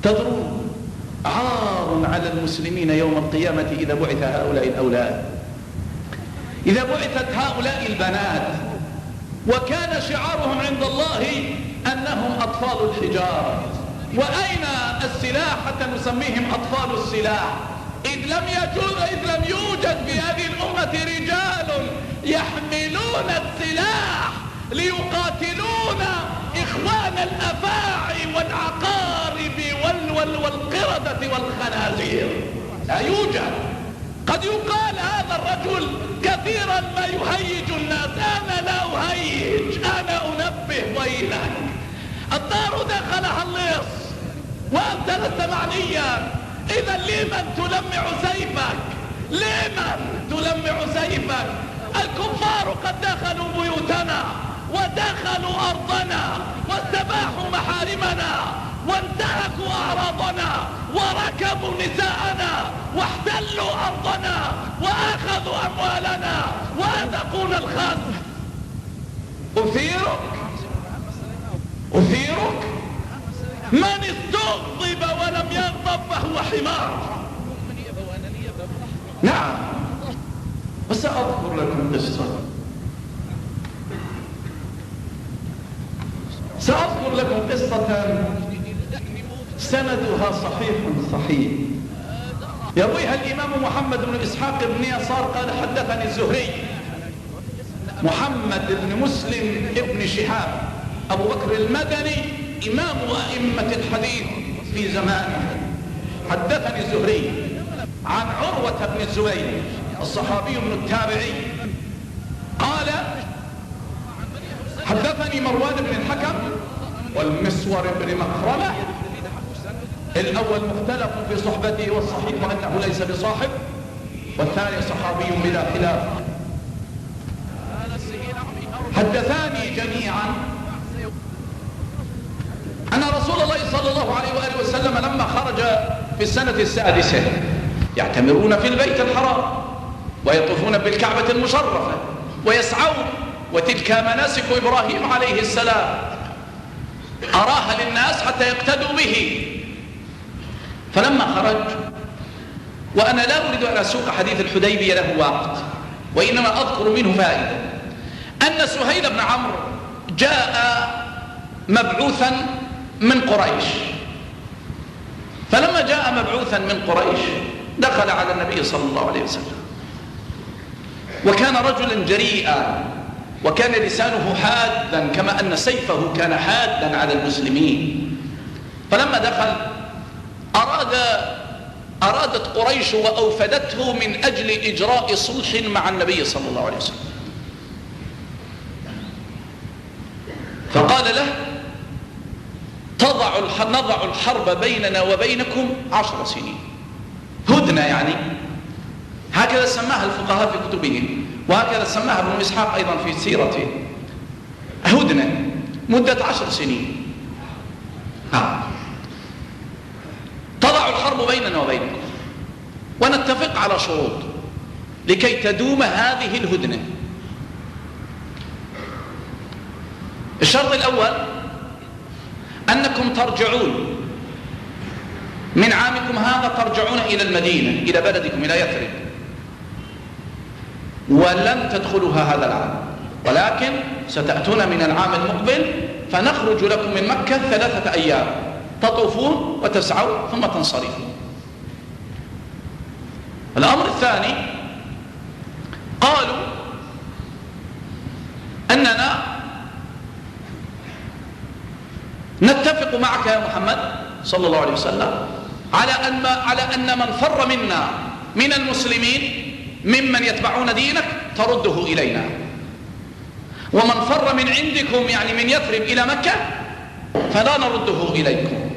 تدرون عار على المسلمين يوم القيامة إذا بعث هؤلاء الأولاد، إذا بعثت هؤلاء البنات، وكان شعارهم عند الله أنهم أطفال الحجار. وأين السلاح حتى نسميهم أطفال السلاح؟ إذ لم يوجد في هذه الأمة رجال يحملون السلاح ليقاتلون إخوان الأفاعي والعقارب والقردة والخنازير. لا يوجد. قد يقال هذا الرجل كثيرا ما يهيج الناس. أنا لا أهيج، أنا أنبه. ويلك، الدار دخلها اللص وأنت لست معنيا. إذا لمن تلمع سيفك؟ لمن تلمع سيفك؟ الكفار قد دخلوا بيوتنا ودخلوا أرضنا واستباحوا محارمنا وانتهكوا أعراضنا وركبوا نساءنا واحتلوا أرضنا وأخذوا أموالنا وأذقونا الخزي. أثيرك من استغضب ولم يغضب فهو حمار. نعم. وسأذكر لكم قصة سندها صحيح يرويها الإمام محمد بن إسحاق بن يسار قال حدثني الزهري. محمد بن مسلم بن شهاب أبو بكر المدني إمام أئمة الحديث في زمانه حدثني الزهري عن عروة بن الزبير الصحابي من التابعي قال حدثني مروان بن الحكم والمسور بن مخرمة. الأول مختلف في صحبته والصحيح أنه ليس بصاحب، والثاني صحابي بلا خلاف. حدثاني جميعا أن رسول الله صلى الله عليه وآله وسلم لما خرج في السنة السادسة يعتمرون في البيت الحرام ويطوفون بالكعبة المشرفة ويسعون، وتلك مناسك إبراهيم عليه السلام أراها للناس حتى يقتدوا به. فلما خرج، وأنا لا أريد أن أسوق حديث الحديبية له وقت، وإنما أذكر منه فائدة، أن سهيل بن عمرو جاء مبعوثا من قريش. فلما جاء مبعوثا من قريش دخل على النبي صلى الله عليه وسلم، وكان رجلا جريئا وكان لسانه حادا كما أن سيفه كان حادا على المسلمين. فلما دخل أرادت قريش وأوفدته من أجل إجراء صلح مع النبي صلى الله عليه وسلم. فقال له نضع الحرب بيننا وبينكم 10 سنين، هدنة يعني، هكذا سماها الفقهاء في كتبهم، وهكذا سماها ابن إسحاق أيضا في سيرته، هدنة مدة 10 سنين. تضع الحرب بيننا وبينكم ونتفق على شروط لكي تدوم هذه الهدنة. الشرط الأول أنكم ترجعون من عامكم هذا، ترجعون إلى المدينة، إلى بلدكم، إلى يثرب، ولن تدخلوها هذا العام، ولكن ستأتون من العام المقبل فنخرج لكم من مكة 3 أيام تطوفون وتسعوا ثم تنصرفون. الأمر الثاني قالوا أننا نتفق معك يا محمد صلى الله عليه وسلم على أن من فر منا من المسلمين ممن يتبعون دينك ترده إلينا، ومن فر من عندكم يعني من يثرب إلى مكة فلا نرده إليكم.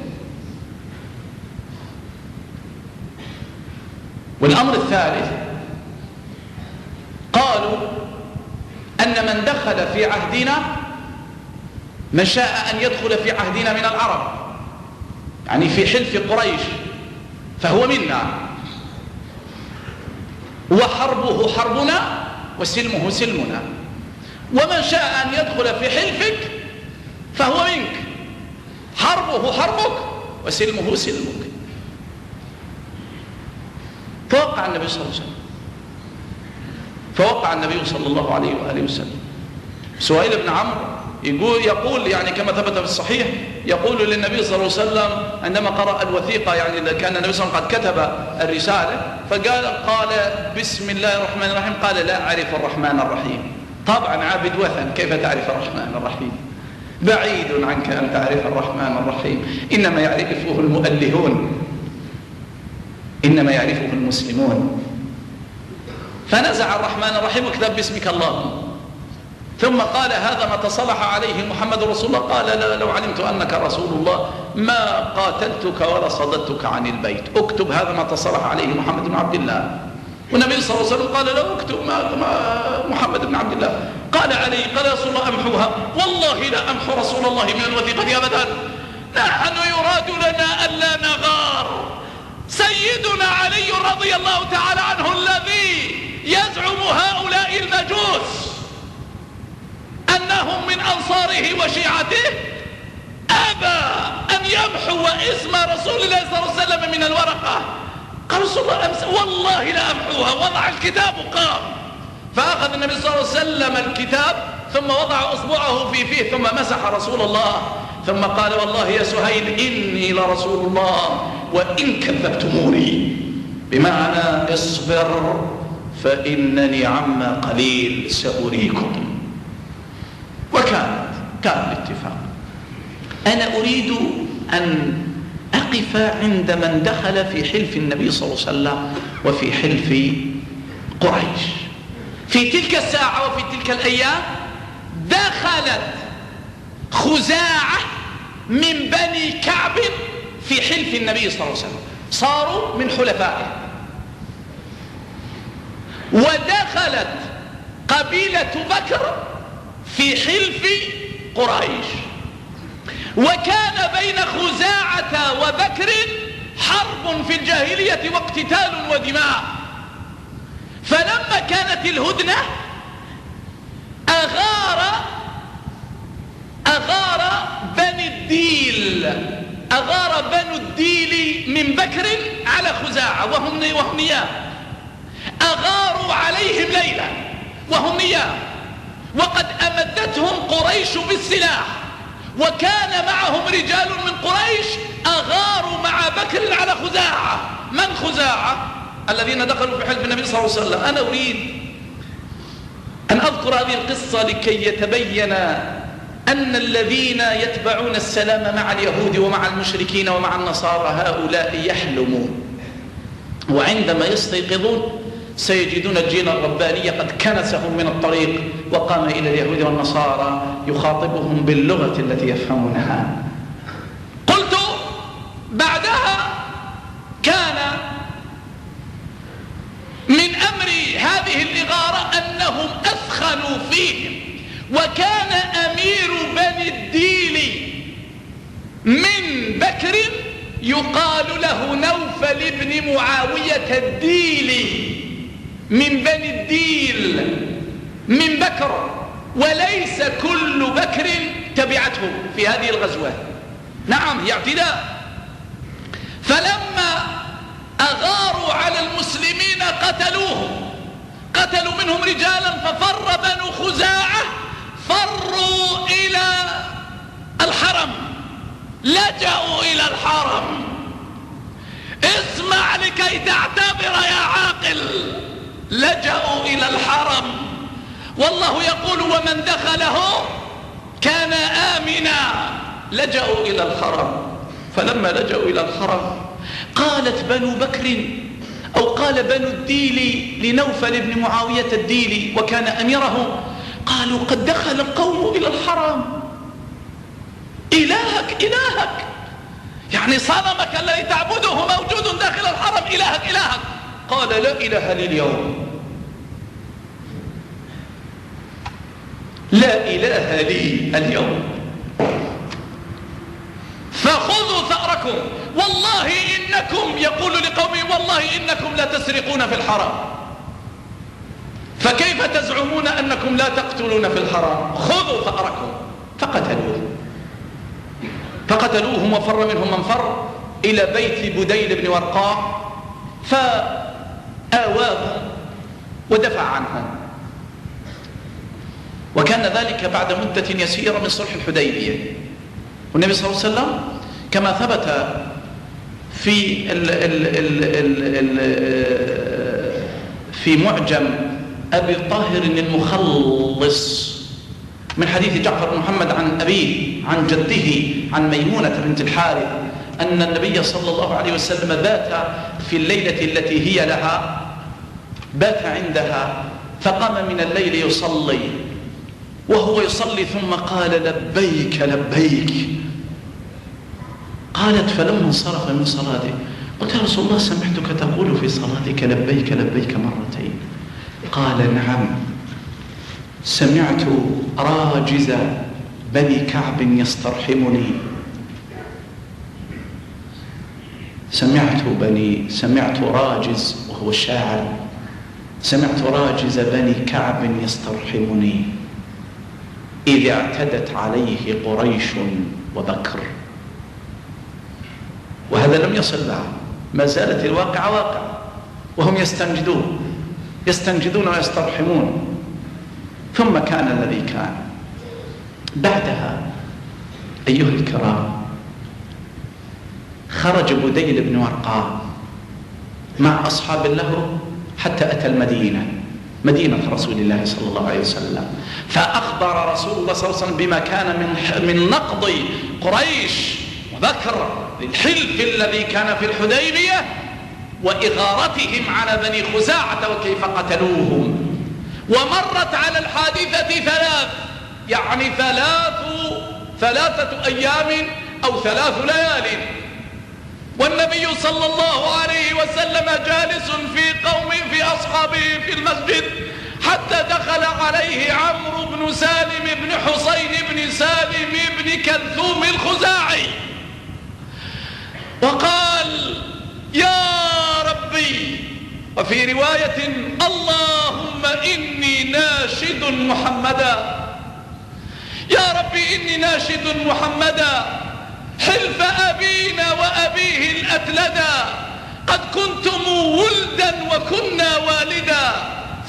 والأمر الثالث قالوا أن من دخل في عهدنا، من شاء أن يدخل في عهدنا من العرب يعني في حلف قريش فهو منا، وحربه حربنا وسلمه سلمنا، ومن شاء أن يدخل في حلفك فهو منك، حربه حربك وسلمه سلمك. فوقع النبي صلى الله عليه وسلم، فوقع النبي صلى الله عليه وآله وسلم. سهيل بن عمرو يقول يعني كما ثبت في الصحيح، يقول للنبي صلى الله عليه وسلم عندما قرأ الوثيقة، يعني كان النبي صلى الله عليه وسلم قد كتب الرسالة، قال بسم الله الرحمن الرحيم، قال لا أعرف الرحمن الرحيم. طبعا عابد وثن، كيف تعرف الرحمن الرحيم؟ بعيد عنك أن تعرف الرحمن الرحيم، إنما يعرفه المؤلهون، إنما يعرفه المسلمون. فنزع الرحمن الرحيم وكتب باسمك اللهم، ثم قال هذا ما تصلح عليه محمد رسول الله. قال لو علمت أنك رسول الله ما قاتلتك ولا صددتك عن البيت، اكتب هذا ما تصلح عليه محمد بن عبد الله. والنبي صلى الله عليه وسلم قال له اكتب محمد بن عبد الله. قال علي قال يا رسول الله أمحوها، والله لا أمحو رسول الله من الوثيقة أبدا، نحن يراد لنا ألا نغار. سيدنا علي رضي الله تعالى عنه الذي يزعم هؤلاء المجوس أنهم من أنصاره وشيعته أبى أن يمحو اسم رسول الله صلى الله عليه وسلم من الورقة. قال رسول الله والله لا أمحوها، وضع الكتاب وقام. فأخذ النبي صلى الله عليه وسلم الكتاب ثم وضع أصبعه في فيه ثم مسح رسول الله، ثم قال والله يا سهيل إني لرسول الله وإن كذبتموني، بمعنى اصبر فإنني عما قليل سأريكم. وكان الاتفاق. أنا أريد أن أقف عند من دخل في حلف النبي صلى الله عليه وسلم وفي حلف قريش. في تلك الساعة وفي تلك الأيام دخلت خزاعة من بني كعب في حلف النبي صلى الله عليه وسلم، صاروا من حلفائه. ودخلت قبيلة بكر في حلف قريش، وكان بين خزاعة وبكر حرب في الجاهلية واقتتال ودماء. فلما كانت الهدنة أغار بنو الديل من بكر على خزاعة وهم نيام، أغاروا عليهم ليلا وهم نيام، وقد أمدتهم قريش بالسلاح، وكان معهم رجال من قريش أغاروا مع بكر على خزاعة. من خزاعة؟ الذين دخلوا في حلف النبي صلى الله عليه وسلم. أنا أريد أن أذكر هذه القصة لكي يتبين أن الذين يتبعون السلام مع اليهود ومع المشركين ومع النصارى هؤلاء يحلمون، وعندما يستيقظون سيجدون الجين الرباني قد كنسهم من الطريق وقام إلى اليهود والنصارى يخاطبهم باللغة التي يفهمونها. قلت بعدها كان من أمر هذه الإغارة أنهم أثخنوا فيهم، وكان أمير بني الديل من بكر يقال له نوفل بن معاوية الديلي من بني الديل من بكر، وليس كل بكر تبعته في هذه الغزوة، نعم هي اعتداء. فلما أغاروا على المسلمين قتلوا منهم رجالا، ففر بنو خزاعة، فروا إلى الحرم، لجأوا إلى الحرم. اسمع لكي تعتبر يا عاقل، لجأوا إلى الحرم، والله يقول ومن دخله كان آمنا. لجأوا إلى الحرم، فلما لجأوا إلى الحرم قالت بنو بكر أو قال بنو الديل لنوفل بن معاوية الديلي وكان أميره، قالوا قد دخل القوم إلى الحرم، إلهك يعني صنمك الذي تعبده موجود داخل الحرم، إلهك. قال لا إله لي اليوم، لا إله لي اليوم، فخذوا ثأركم، والله إنكم، يقول لقومه والله إنكم لا تسرقون في الحرم، فكيف تزعمون أنكم لا تقتلون في الحرام؟ خذوا ثأركم. فقتلوهم وفر منهم من فر إلى بيت بديل بن ورقاء فآواهم ودفع عنهم. وكان ذلك بعد مدة يسيرة من صلح الحديبية. والنبي صلى الله عليه وسلم كما ثبت في معجم أبي طاهر المخلص من حديث جعفر بن محمد عن أبيه عن جده عن ميمونة بنت الحارث أن النبي صلى الله عليه وسلم بات في الليلة التي هي لها، بات عندها فقام من الليل يصلي، وهو يصلي ثم قال لبيك لبيك. قالت فلما انصرف من صلاته قلت يا رسول الله سمعتك تقول في صلاتك لبيك لبيك مرتين. قال نعم، سمعت راجز بني كعب يسترحمني. سمعت راجز وهو الشاعر، سمعت راجز بني كعب يسترحمني إذ اعتدت عليه قريش وبكر. وهذا لم يصل بعد، ما زالت الواقعة واقع وهم يستنجدون ويسترحمون. ثم كان الذي كان. بعدها أيها الكرام خرج بديل بن ورقاء مع أصحاب له حتى أتى مدينة رسول الله صلى الله عليه وسلم، فأخبر رسول الله صلى الله عليه وسلم بما كان من نقض قريش وذكر للحلف الذي كان في الحديبية وإغارتهم على بني خزاعة وكيف قتلوهم. ومرت على الحادثة يعني ثلاثة أيام أو 3 ليال، والنبي صلى الله عليه وسلم جالس في قوم في أصحابه في المسجد حتى دخل عليه عمرو بن سالم بن حسين بن سالم بن كلثوم الخزاعي وقال يا ربي، وفي رواية اللهم إني ناشد محمدا، يا ربي إني ناشد محمدا حلف أبينا وأبيه الأتلدا، قد كنتم ولدا وكنا والدا،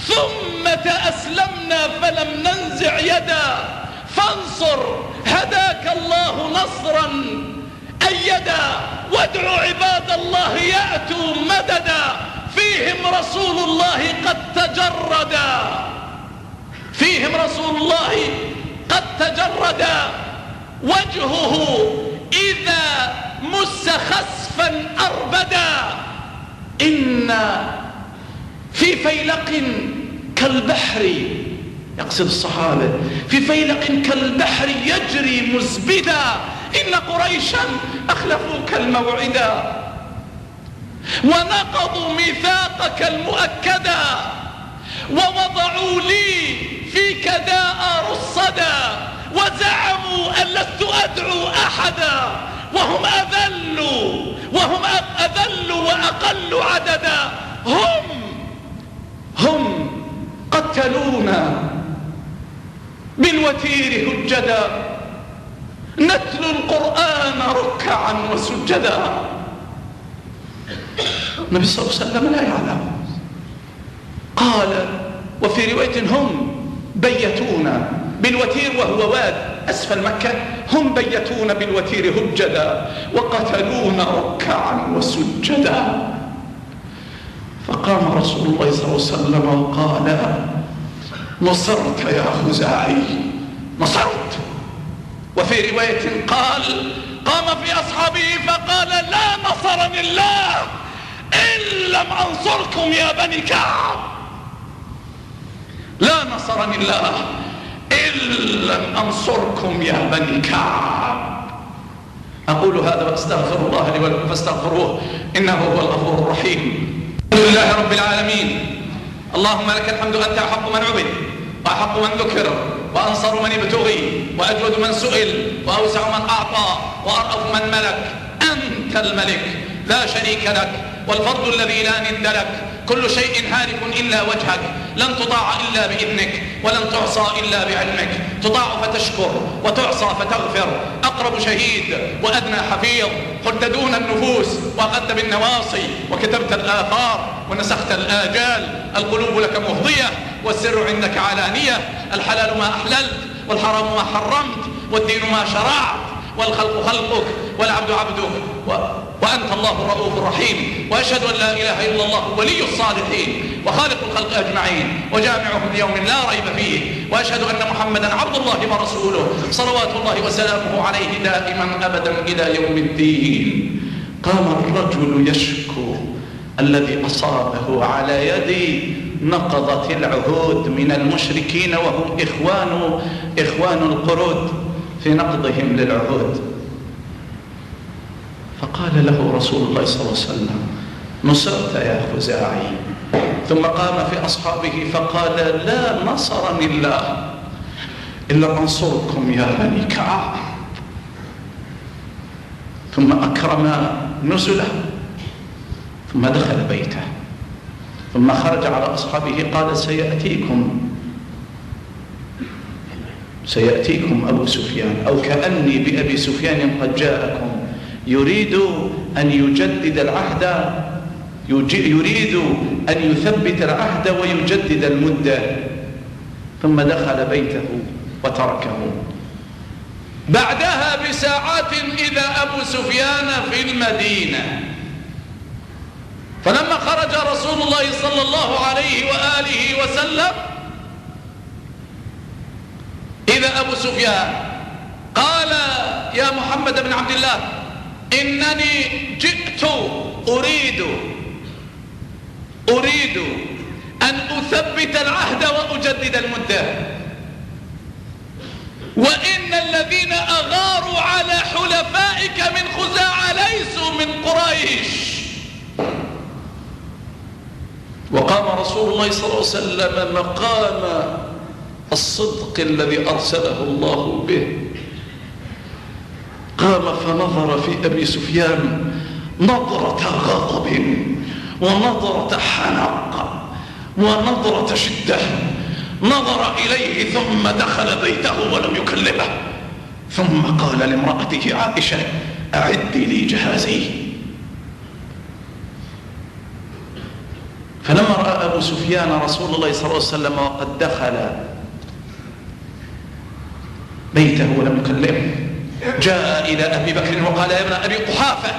ثم تأسلمنا فلم ننزع يدا، فانصر هداك الله نصرا أيدا، وادعوا عباد الله يأتوا مددا، فيهم رسول الله قد تجردا، فيهم رسول الله قد تجردا، وجهه إذا مس خسفا أربدا، إن في فيلق كالبحر، يقصد الصحابة، في فيلق كالبحر يجري مزبدا، إن قريشا أخلفوك الموعدا ونقضوا ميثاقك المؤكدا، ووضعوا لي فيك داء رصدا، وزعموا أن لست أدعو أحدا، وهم أذل وأقل عددا، هم قتلونا بالوتير هجدا، نتلو القرآن ركعا وسجدا. النبي صلى الله عليه وسلم لا يعلم. قال وفي رواية هم بيتونا بالوتير وهو واد أسفل مكة، هم بيتونا بالوتير هجدا وقتلونا ركعا وسجدا. فقام رسول الله صلى الله عليه وسلم وقال نصرت يا خزاعي، نصرت. وفي رواية قام في أصحابه فقال لا نصرني الله إن لم أنصركم يا بني كعب، لا نصرني الله إن لم أنصركم يا بني كعب. أقول هذا وأستغفر الله لي ولكم فاستغفروه إنه هو الغفور الرحيم. الحمد لله رب العالمين، اللهم لك الحمد، أنت أحق من عبد وأحق من ذكر وأنصر من ابتغي وأجود من سئل وأوسع من أعطى وأرأف من ملك. أنت الملك لا شريك لك، والفضل الذي لا ند لك، كل شيء هالك إلا وجهك، لن تطاع إلا بإذنك ولن تعصى إلا بعلمك، تطاع فتشكر وتعصى فتغفر، أقرب شهيد وأدنى حفيظ، قلت دون النفوس وأخذت بالنواصي وكتبت الآثار ونسخت الآجال، القلوب لك مفضية والسر عندك علانية، الحلال ما أحللت والحرام ما حرمت والدين ما شرعت، والخلق خلقك والعبد عبدك وأنت الله الرؤوف الرحيم. وأشهد أن لا إله إلا الله ولي الصالحين وخالق الخلق أجمعين وجامعهم ليوم لا ريب فيه، وأشهد أن محمدا عبد الله ورسوله صلوات الله وسلامه عليه دائما أبدا إلى يوم الدين. قام الرجل يشكو الذي أصابه على يدي نقضت العهود من المشركين وهم إخوان القرود في نقضهم للعهود. فقال له رسول الله صلى الله عليه وسلم: نصرت يا خزاعي. ثم قام في أصحابه فقال: لا نصرني الله إلا أنصركم يا بني كعب. ثم أكرم نزله ثم دخل بيته ثم خرج على أصحابه قال: سيأتيكم أبو سفيان، أو كأني بأبي سفيان قد جاءكم يريد أن يجدد العهد، يريد أن يثبت العهد ويجدد المدة. ثم دخل بيته وتركه. بعدها بساعات إذا أبو سفيان في المدينة. فلما خرج رسول الله صلى الله عليه وآله وسلم إذا أبو سفيان قال: يا محمد بن عبد الله، إنني جئت أريد أن أثبت العهد وأجدد المدة، وإن الذين أغاروا على حلفائك من خزاعة ليسوا من قريش. وقام رسول الله صلى الله عليه وسلم مقام الصدق الذي أرسله الله به. قام فنظر في أبي سفيان نظرة غضب ونظرة حنق ونظرة شدة، نظر إليه ثم دخل بيته ولم يكلمه، ثم قال لامرأته عائشة: أعدي لي جهازي. فلما رأى أبو سفيان رسول الله صلى الله عليه وسلم وقد دخل بيته ولم يكلمه، جاء إلى أبي بكر وقال: يا ابن أبي قحافة،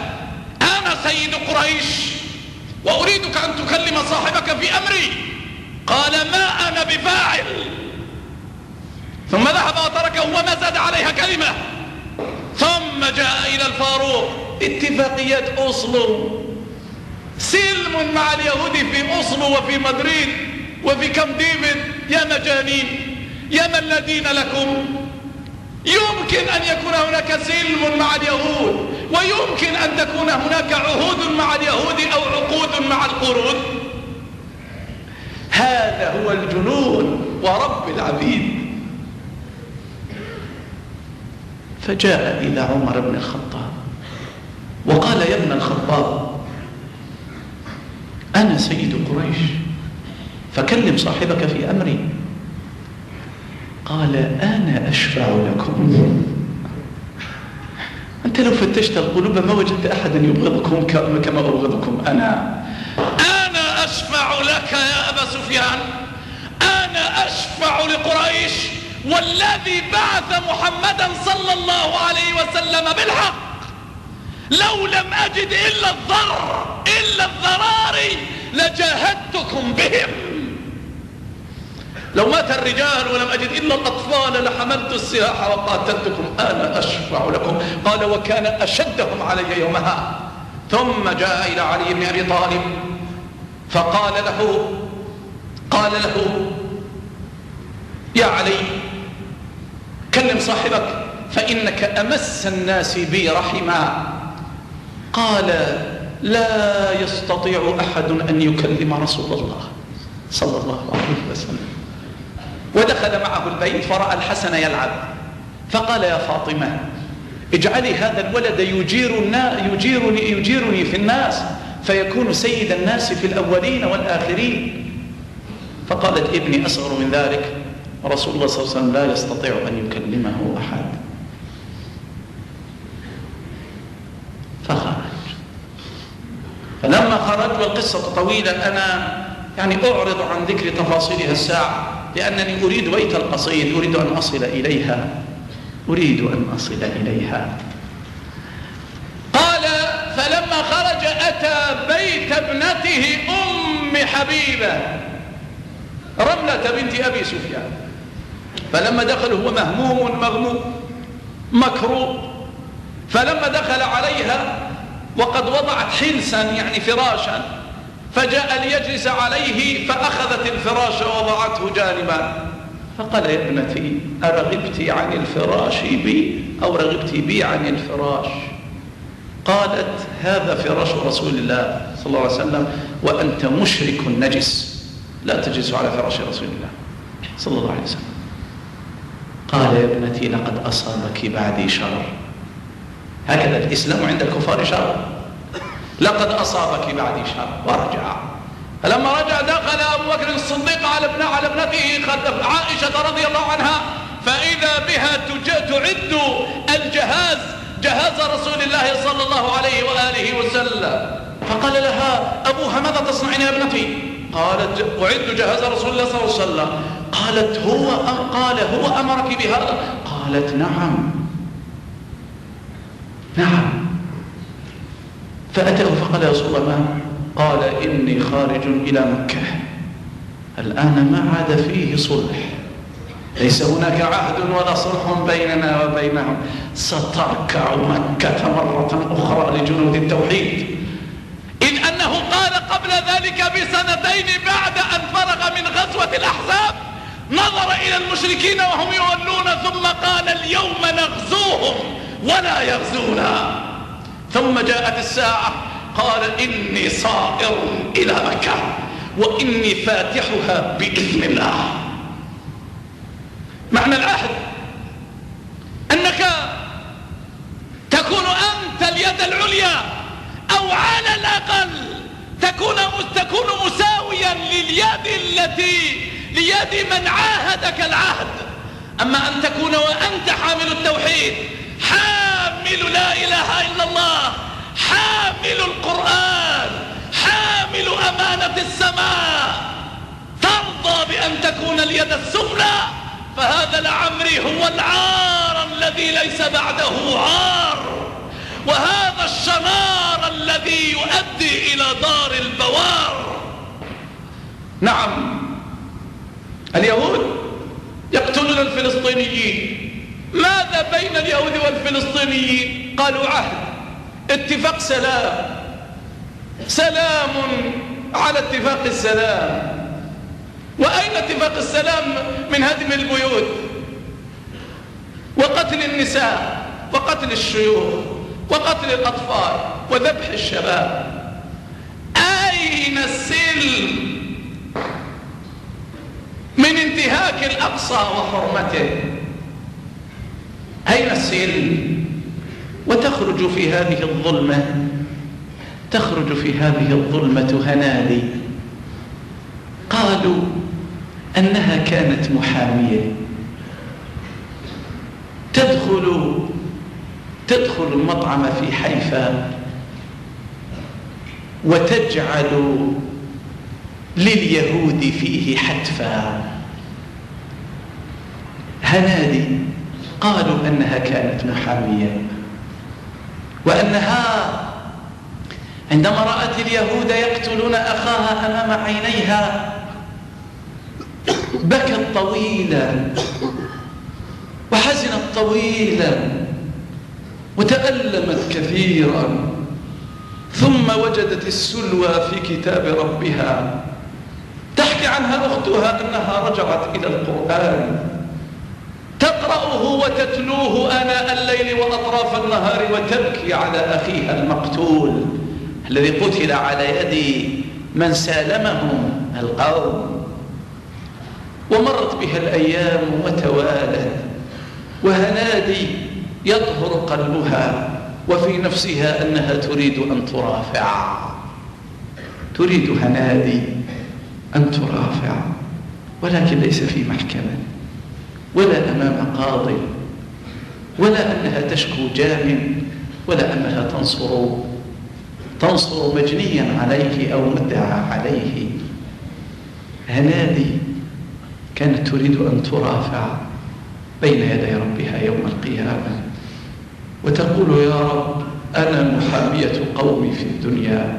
أنا سيد قريش وأريدك أن تكلم صاحبك في أمري. قال: ما أنا بفاعل. ثم ذهب وتركه وما زاد عليها كلمة. ثم جاء إلى الفاروق. اتفاقيات أوسلو، سلم مع اليهود في أوسلو وفي مدريد وفي كامب ديفيد. يا مجانين، يا من لا دين لكم. يمكن أن يكون هناك سلم مع اليهود، ويمكن أن تكون هناك عهود مع اليهود أو عقود مع القرود. هذا هو الجنون ورب العبيد. فجاء إلى عمر بن الخطاب وقال: يا ابن الخطاب، أنا سيد قريش، فكلم صاحبك في أمري. قال: أنا أشفع لكم. أنت لو فتشت القلوب ما وجدت أحدا يبغضكم كما أبغضكم أنا أشفع لك يا أبا سفيان، أنا أشفع لقريش، والذي بعث محمدا صلى الله عليه وسلم بالحق لو لم أجد إلا الضراري لجاهدتكم بهم. لو مات الرجال ولم أجد إلا الأطفال لحملت السلاح وقاتلتكم، أنا أشفع لكم. قال: وكان أشدهم علي يومها. ثم جاء إلى علي بن أبي طالب فقال له: يا علي، كلم صاحبك فإنك أمس الناس بي رحما. قال: لا يستطيع أحد أن يكلم رسول الله صلى الله عليه وسلم. ودخل معه البيت فرأى الحسن يلعب، فقال: يا فاطمة، اجعلي هذا الولد يجيرني في الناس، فيكون سيد الناس في الأولين والآخرين. فقالت ابني أصغر من ذلك، ورسول الله صلى الله عليه وسلم لا يستطيع أن يكلمه أحد. فخرج. فلما خرج، والقصة طويلة، أنا يعني أعرض عن ذكر تفاصيلها الساعة لأنني أريد بيت القصيد، أريد أن أصل إليها. قال: فلما خرج أتى بيت ابنته أم حبيبة رملة بنت أبي سفيان. فلما دخل هو مهموم مغموم مكروب، فلما دخل عليها وقد وضعت حلسا يعني فراشا، فجاء ليجلس عليه فأخذت الفراش ووضعته جانبا. فقال: يا ابنتي أرغبت عن الفراش بي أو رغبت بي عن الفراش؟ قالت: هذا فراش رسول الله صلى الله عليه وسلم وأنت مشرك نجس، لا تجلس على فراش رسول الله صلى الله عليه وسلم. قال: يا ابنتي لقد أصابك بعدي شر. هكذا الإسلام عند الكفار شر. لقد أصابك بعدي شر. ورجع. فلما رجع دخل أبو بكر الصديق على ابنته عائشة رضي الله عنها، فإذا بها تعد الجهاز، جهاز رسول الله صلى الله عليه وآله وسلم. فقال لها أبوها: ماذا تصنعين يا ابنتي؟ قالت: أعد جهاز رسول الله صلى الله عليه وسلم. قالت: قال هو أمرك بهذا؟ قالت: نعم. فأتاه فقال: يا رسول الله ما؟ قال: إني خارج إلى مكة، الآن ما عاد فيه صلح، ليس هناك عهد ولا صلح بيننا وبينهم، ستركع مكة مرة أخرى لجنود التوحيد. إذ أنه قال قبل ذلك بسنتين بعد أن فرغ من غزوة الأحزاب، نظر إلى المشركين وهم يولون ثم قال: اليوم نغزوهم ولا يغزونا. ثم جاءت الساعة قال: إني صائر إلى مكة وإني فاتحها بإذن الله. معنى العهد أنك تكون أنت اليد العليا، أو على الأقل تكون مساويا ليد من عاهدك العهد. أما أن تكون وأنت حامل التوحيد، حامل لا إله إلا الله، حامل القرآن، حامل أمانة السماء، ترضى بأن تكون اليد السفلى، فهذا لعمري هو العار الذي ليس بعده عار، وهذا الشنار الذي يؤدي إلى دار البوار. نعم، اليهود يقتلون الفلسطينيين. ماذا بين اليهود والفلسطينيين؟ قالوا عهد، اتفاق سلام على اتفاق السلام. وأين اتفاق السلام من هدم البيوت وقتل النساء وقتل الشيوخ وقتل الأطفال وذبح الشباب؟ أين السلم من انتهاك الأقصى وحرمته؟ أين السلم؟ وتخرج في هذه الظلمة هنادي. قالوا أنها كانت محامية تدخل المطعم في حيفا وتجعل لليهود فيه حتفا. هنادي. قالوا أنها كانت محامية، وأنها عندما رأت اليهود يقتلون أخاها أمام عينيها بكت طويلا وحزنت طويلا وتألمت كثيرا، ثم وجدت السلوى في كتاب ربها. تحكي عنها أختها أنها رجعت إلى القرآن تقرأه وتتلوه آناء الليل وأطراف النهار، وتبكي على أخيها المقتول الذي قتل على يد من سالمهم القوم. ومرت بها الأيام وتوالت، وهنادي يطهر قلبها وفي نفسها أنها تريد أن ترافع. تريد هنادي أن ترافع، ولكن ليس في محكمة ولا أمام قاضي، ولا أنها تشكو جان، ولا أنها تنصر مجنيا عليه أو مدعى عليه. هنادي كانت تريد أن ترافع بين يدي ربها يوم القيامة وتقول: يا رب، أنا محامية قومي في الدنيا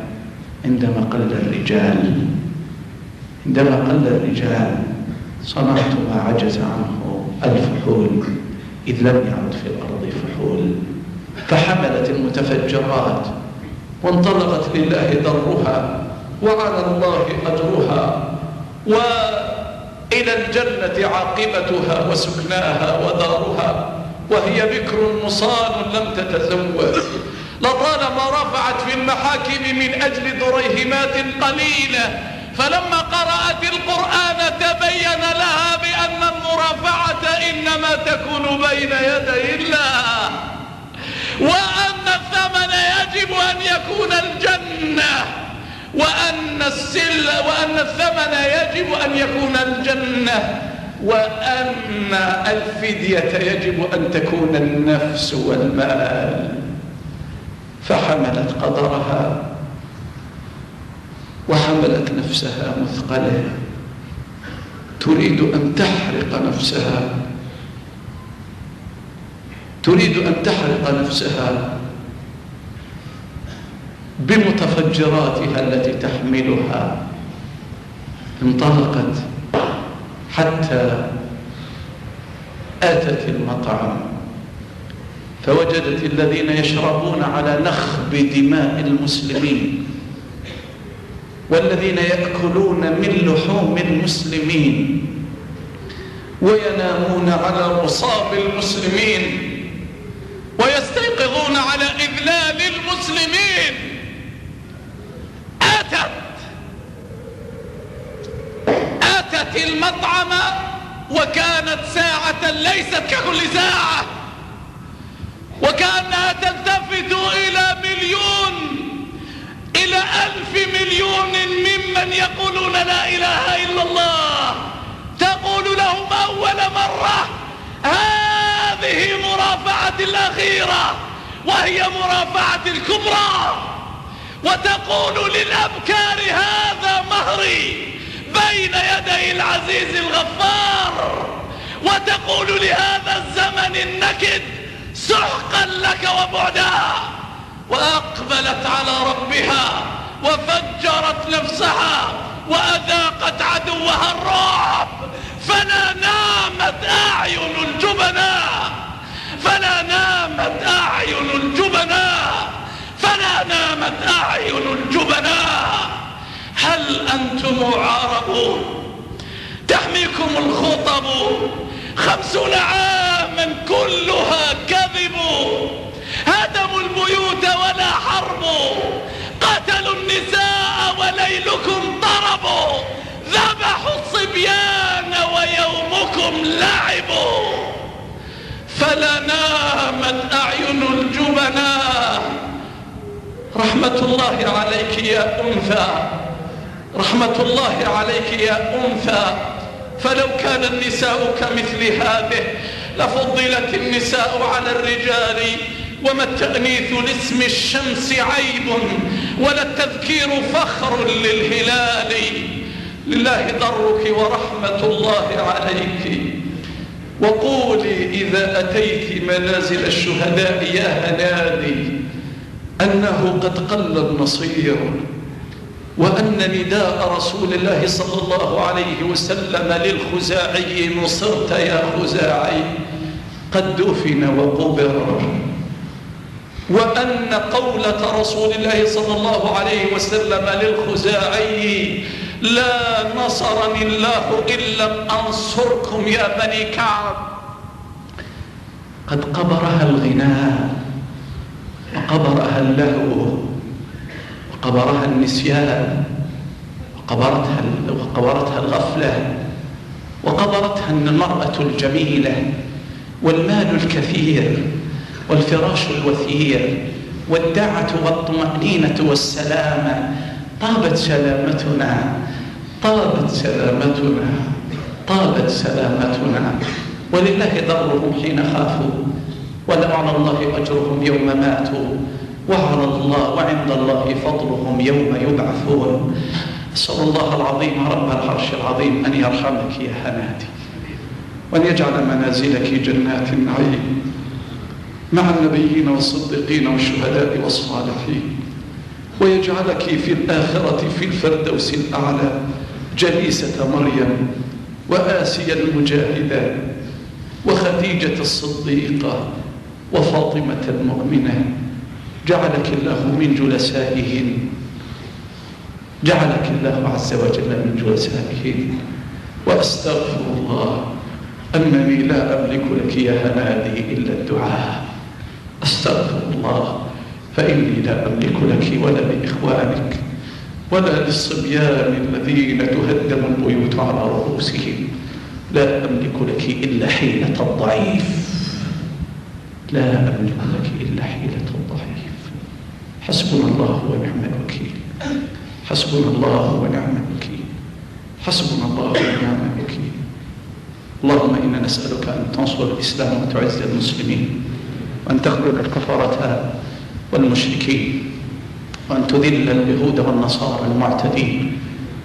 عندما قل الرجال صنعت ما عجز عنه الفحول، إذ لم يعد في الأرض فحول، فحملت المتفجرات وانطلقت لله درها وعلى الله أجرها، وإلى الجنة عاقبتها وسكناها ودارها، وهي بكر مصان لم تتزوج، لطالما رفعت في المحاكم من أجل دريهمات قليلة، فلما قرأت القرآن تبين لها بأن المرافعة إنما تكون بين يدي الله، وأن الثمن يجب أن يكون الجنة، وأن الثمن يجب أن يكون الجنة، وأن الفدية يجب أن تكون النفس والمال. فحملت قدرها وحملت نفسها مثقلة، تريد أن تحرق نفسها بمتفجراتها التي تحملها. انطلقت حتى أتت المطعم، فوجدت الذين يشربون على نخب دماء المسلمين، والذين يأكلون من لحوم المسلمين، وينامون على مصاب المسلمين، ويستيقظون على إذلال المسلمين. أتت المطعم وكانت ساعة ليست ككل ساعة، وكأنها تلتفت إلى 1,000 مليون ممن يقولون لا إله إلا الله، تقول لهم أول مرة: هذه مرافعة الأخيرة، وهي مرافعة الكبرى، وتقول للأبكار: هذا مهري بين يدي العزيز الغفار، وتقول لهذا الزمن النكد: سحقا لك وبعدا. وأقبلت على ربها وفجرت نفسها وأذاقت عدوها الرعب، فلا نامت أعين الجبناء. هل أنتم معارضون؟ تحميكم الخطب 50 عاما كلها كذب، هدموا البيوت ولا حرب، قتلوا النساء وليلكم ضرب، ذبحوا الصبيان ويومكم لعب. فلا نامت أعين الجبناء. رحمة الله عليك يا أنثى، رحمة الله عليك يا أنثى، فلو كان النساء كمثل هذه لفضلت النساء على الرجال، وما التأنيث لاسم الشمس عيب، ولا التذكير فخر للهلال. لله ضرك ورحمة الله عليك. وقولي إذا أتيت منازل الشهداء يا هنادي أنه قد قل النصير، وأن نداء رسول الله صلى الله عليه وسلم للخزاعي: نصرت يا خزاعي، قد دفن وقبر، وأن قولة رسول الله صلى الله عليه وسلم للخزاعي: لا نصرني الله إن لم أنصركم يا بني كعب، قد قبرها الغناء، وقبرها اللهو، وقبرها النسيان، وقبرتها الغفلة، وقبرتها المرأة الجميلة، والمال الكثير، والفراش الوثير، والدعة والطمأنينة والسلامة، طابت سلامتنا، طابت سلامتنا، طابت سلامتنا. ولله ضرهم حين خافوا، وعلى الله أجرهم يوم ماتوا، وعند الله فضلهم يوم يبعثون. أسأل الله العظيم رب العرش العظيم أن يرحمك يا هنادي، وأن يجعل منازلك جنات النعيم مع النبيين والصديقين والشهداء والصالحين، ويجعلك في الآخرة في الفردوس الأعلى جليسة مريم وآسيا المجاهدة وخديجة الصديقة وفاطمة المؤمنة. جعلك الله من جلسائهم، جعلك الله عز وجل من جلسائهم. وأستغفر الله أنني لا أملك لك يا هنادي إلا الدعاء. أستغفر الله فإني لا أملك لك ولا لإخوانك ولا للصبيان الذين تهدم البيوت على رؤوسهم. لا أملك لك إلا حيلة الضعيف، لا أملك لك إلا حيلة الضعيف. حسبنا الله ونعم الوكيل، حسبنا الله ونعم الوكيل، حسبنا الله ونعم الوكيل. اللهم إنا نسألك أن تنصر الإسلام وتعز المسلمين، وأن تخذل الكفرة والمشركين، وأن تذل اليهود والنصارى المعتدين،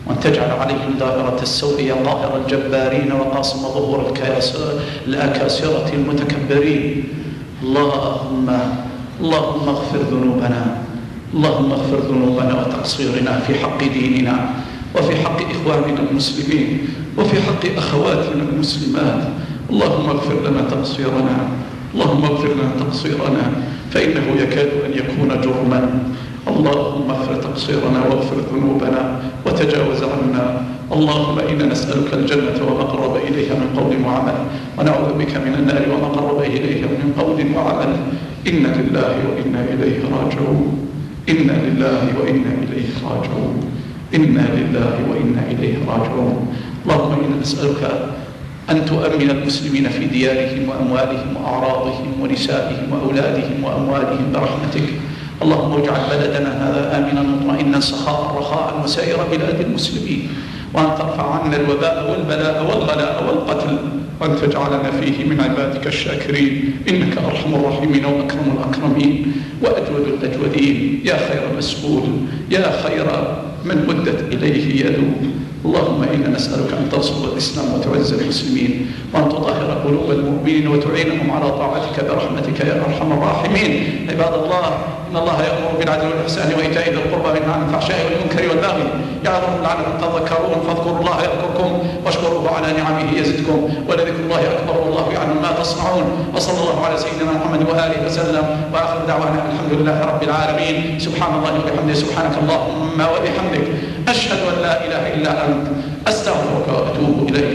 وأن تجعل عليهم دائرة السوء يا قاهر الجبارين وقاصم ظهور الأكاسرة المتكبرين. اللهم اغفر ذنوبنا، اللهم اغفر ذنوبنا وتقصيرنا في حق ديننا وفي حق إخواننا المسلمين وفي حق أخواتنا المسلمات. اللهم اغفر لنا تقصيرنا، اللهم اغفر لنا تقصيرنا، فإنه يكاد أن يكون جرما. اللهم اغفر تقصيرنا واغفر ذنوبنا وتجاوز عنا. اللهم إنا نسألك الجنة وما قرب إليها من قول وعمل، ونعوذ بك من النار وما قرب إليها من قول وعمل. إنا لله وإنا إليه راجعون، إنا لله وإنا إليه راجعون، إنا لله وإنا إليه راجعون. اللهم إنا نسألك أن تؤمن المسلمين في ديارهم وأموالهم وأعراضهم ونسائهم وأولادهم وأموالهم برحمتك. اللهم اجعل بلدنا هذا آمنا مطمئنا سخاء رخاء وسائر بلاد المسلمين، وأن ترفع عنا الوباء والبلاء والغلاء والقتل، وأن تجعلنا فيه من عبادك الشاكرين، إنك أرحم الراحمين وأكرم الأكرمين وأجود الأجودين. يا خير مسؤول، يا خير من مدت إليه يده. اللهم إنا نسألك أن تنصر الإسلام وتعز المسلمين، وأن تطهر قلوب المؤمنين وتعينهم على طاعتك برحمتك يا أرحم الراحمين. عباد الله، إن الله يأمر بالعدل والإحسان وإيتاء ذي القربى وينهى عن الفحشاء والمنكر والبغي يعظكم لعلكم تذكرون. فاذكروا الله يذكركم واشكروه على نعمه يزدكم، ولذكر الله أكبر والله يعلم ما تصنعون. وصلى الله على سيدنا محمد وآله وسلم، وآخر دعوانا الحمد لله رب العالمين. سبحان الله وبحمده، سبحانك اللهم وبحمدك، أشهد أن لا إله إلا أنت، أستغفرك وأتوب إليك.